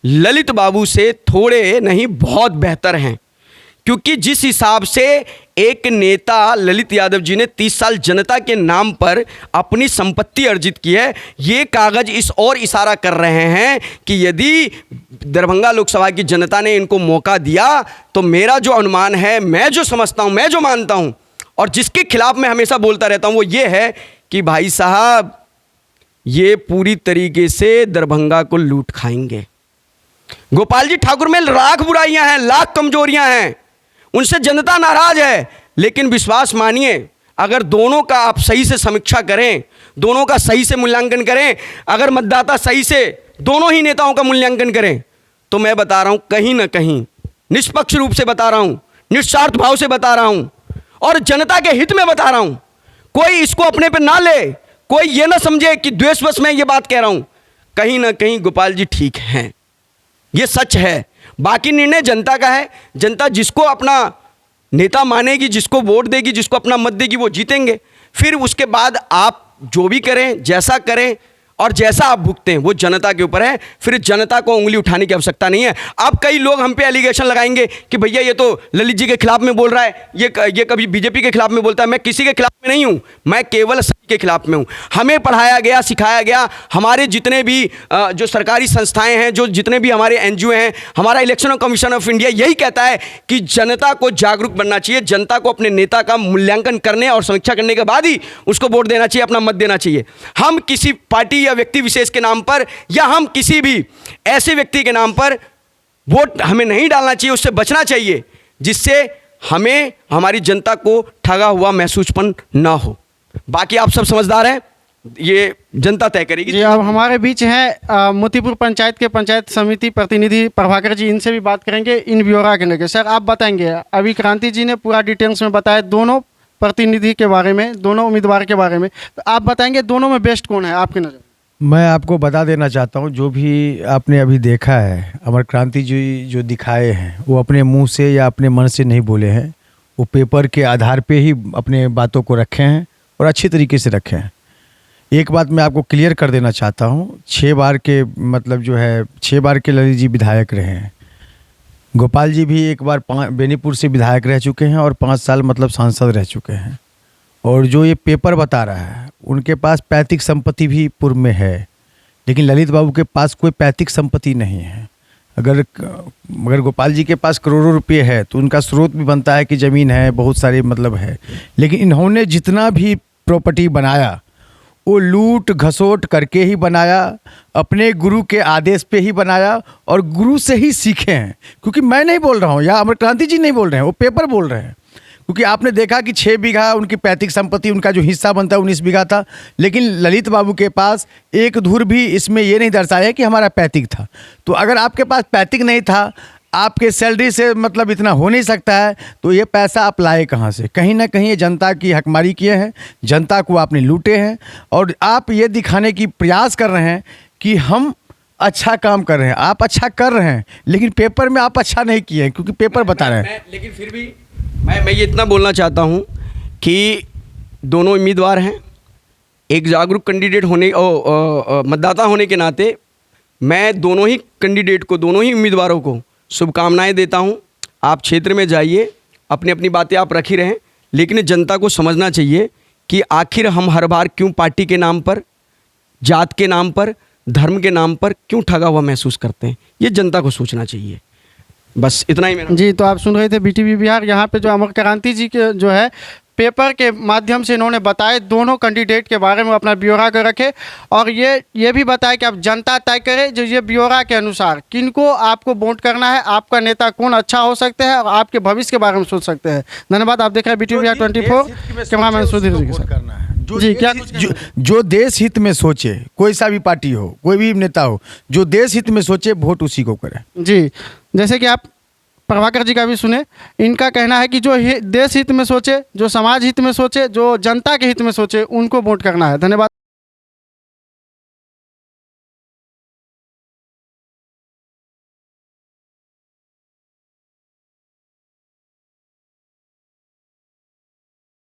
ललित बाबू से थोड़े नहीं बहुत बेहतर हैं। क्योंकि जिस हिसाब से एक नेता ललित यादव जी ने 30 साल जनता के नाम पर अपनी संपत्ति अर्जित की है, ये कागज इस और इशारा कर रहे हैं कि यदि दरभंगा लोकसभा की जनता ने इनको मौका दिया तो मेरा जो अनुमान है, मैं जो समझता हूं, मैं जो मानता हूं और जिसके खिलाफ मैं हमेशा बोलता रहता हूं, वो ये है कि भाई साहब ये पूरी तरीके से दरभंगा को लूट खाएंगे। गोपाल जी ठाकुर में लाख बुराइयां हैं, लाख कमजोरियां हैं, उनसे जनता नाराज है। लेकिन विश्वास मानिए, अगर दोनों का आप सही से समीक्षा करें, दोनों का सही से मूल्यांकन करें, अगर मतदाता सही से दोनों ही नेताओं का मूल्यांकन करें, तो मैं बता रहा हूं कहीं ना कहीं, निष्पक्ष रूप से बता रहा हूं, निस्वार्थ भाव से बता रहा हूं और जनता के हित में बता रहा हूं। कोई इसको अपने पे ना ले, कोई ये ना समझे कि द्वेषवश मैं ये बात कह रहा हूं। कहीं ना कहीं गोपाल जी ठीक हैं, ये सच है। बाकी निर्णय जनता का है। जनता जिसको अपना नेता मानेगी, जिसको वोट देगी, जिसको अपना मत देगी, वो जीतेंगे। फिर उसके बाद आप जो भी करें, जैसा करें और जैसा आप भुगतें, वो जनता के ऊपर है। फिर जनता को उंगली उठाने की आवश्यकता नहीं है। अब कई लोग हम पे एलिगेशन लगाएंगे कि भैया ये तो ललित जी के खिलाफ में बोल रहा है, ये कभी बीजेपी के खिलाफ में बोलता है। मैं किसी के खिलाफ में नहीं हूँ, मैं केवल सही के खिलाफ में हूँ। हमें पढ़ाया गया, सिखाया गया, हमारे जितने भी जो सरकारी संस्थाएं हैं, जो जितने भी हमारे एनजीओ हैं, हमारा इलेक्शन कमीशन ऑफ इंडिया यही कहता है कि जनता को जागरूक बनना चाहिए, जनता को अपने नेता का मूल्यांकन करने और समीक्षा करने के बाद ही उसको वोट देना चाहिए, अपना मत देना चाहिए। हम किसी पार्टी या व्यक्ति विशेष के नाम पर या हम किसी भी ऐसे व्यक्ति के नाम पर वोट हमें नहीं डालना चाहिए, उससे बचना चाहिए जिससे हमें हमारी जनता को ठगा हुआ महसूसपन ना हो। बाकी आप सब समझदार हैं, ये जनता तय करेगी। जी, अब हमारे बीच हैं मोतीपुर पंचायत के पंचायत समिति प्रतिनिधि प्रभाकर जी, इनसे भी बात करेंगे इन ब्यौरा के लेकर। सर आप बताएंगे, अभी क्रांति जी ने पूरा डिटेल्स में बताया दोनों प्रतिनिधि के बारे में, दोनों उम्मीदवार के बारे में, तो आप बताएंगे दोनों में बेस्ट कौन है आपकी नज़र? मैं आपको बता देना चाहता हूँ, जो भी आपने अभी देखा है, अमर क्रांति जी जो दिखाए हैं वो अपने मुंह से या अपने मन से नहीं बोले हैं, वो पेपर के आधार पे ही अपने बातों को रखे हैं और अच्छी तरीके से रखे हैं। एक बात मैं आपको क्लियर कर देना चाहता हूँ, 6 बार के मतलब जो है 6 बार के ललित जी विधायक रहे हैं। गोपाल जी भी एक बार बेनीपुर से विधायक रह चुके हैं और 5 साल मतलब सांसद रह चुके हैं। और जो ये पेपर बता रहा है, उनके पास पैतृक संपत्ति भी पूर्व में है, लेकिन ललित बाबू के पास कोई पैतृक संपत्ति नहीं है। अगर गोपाल जी के पास करोड़ों रुपए है तो उनका स्रोत भी बनता है कि ज़मीन है, बहुत सारे मतलब है, लेकिन इन्होंने जितना भी प्रॉपर्टी बनाया वो लूट घसोट करके ही बनाया, अपने गुरु के आदेश पे ही बनाया और गुरु से ही सीखे हैं। क्योंकि मैं नहीं बोल रहा हूँ या अमर क्रांति जी नहीं बोल रहे हैं, वो पेपर बोल रहे हैं। क्योंकि आपने देखा कि 6 बीघा उनकी पैतृक संपत्ति, उनका जो हिस्सा बनता है 19 बीघा था, लेकिन ललित बाबू के पास एक धूर भी इसमें ये नहीं दर्शाया कि हमारा पैतृक था। तो अगर आपके पास पैतृक नहीं था, आपके सैलरी से मतलब इतना हो नहीं सकता है, तो ये पैसा आप लाए कहाँ से? कहीं ना कहीं ये जनता की हकमारी किए हैं, जनता को आपने लूटे हैं और आप ये दिखाने की प्रयास कर रहे हैं कि हम अच्छा काम कर रहे हैं। आप अच्छा कर रहे हैं, लेकिन पेपर में आप अच्छा नहीं किए हैं, क्योंकि पेपर बता रहे हैं। लेकिन फिर भी मैं ये इतना बोलना चाहता हूँ कि दोनों उम्मीदवार हैं। एक जागरूक कैंडिडेट होने मतदाता होने के नाते मैं दोनों ही कैंडिडेट को, दोनों ही उम्मीदवारों को शुभकामनाएं देता हूं। आप क्षेत्र में जाइए, अपनी अपनी बातें आप रख ही रहें, लेकिन जनता को समझना चाहिए कि आखिर हम हर बार क्यों पार्टी के नाम पर, जात के नाम पर, धर्म के नाम पर क्यों ठगा हुआ महसूस करते हैं। ये जनता को सोचना चाहिए। बस इतना ही मेरा। जी, तो आप सुन रहे थे BTV बिहार। यहाँ पे जो अमर क्रांति जी के जो है पेपर के माध्यम से इन्होंने बताए दोनों कैंडिडेट के बारे में, अपना ब्यौरा कर रखे और ये भी बताया कि अब जनता तय करे जो ये ब्यौरा के अनुसार किनको आपको वोट करना है, आपका नेता कौन अच्छा हो सकते हैं और आपके भविष्य के बारे में सोच सकते हैं। धन्यवाद। आप देख रहे हैं BTV बिहार 24, कैमरामैन सुधीर जी के साथ। जी, क्या जो देश हित में सोचे, कोई सा भी पार्टी हो, कोई भी नेता हो, जो देश हित में सोचे वोट उसी को करें। जी, जैसे कि आप प्रभाकर जी का भी सुने, इनका कहना है कि जो देश हित में सोचे, जो समाज हित में सोचे, जो जनता के हित में सोचे, उनको वोट करना है। धन्यवाद।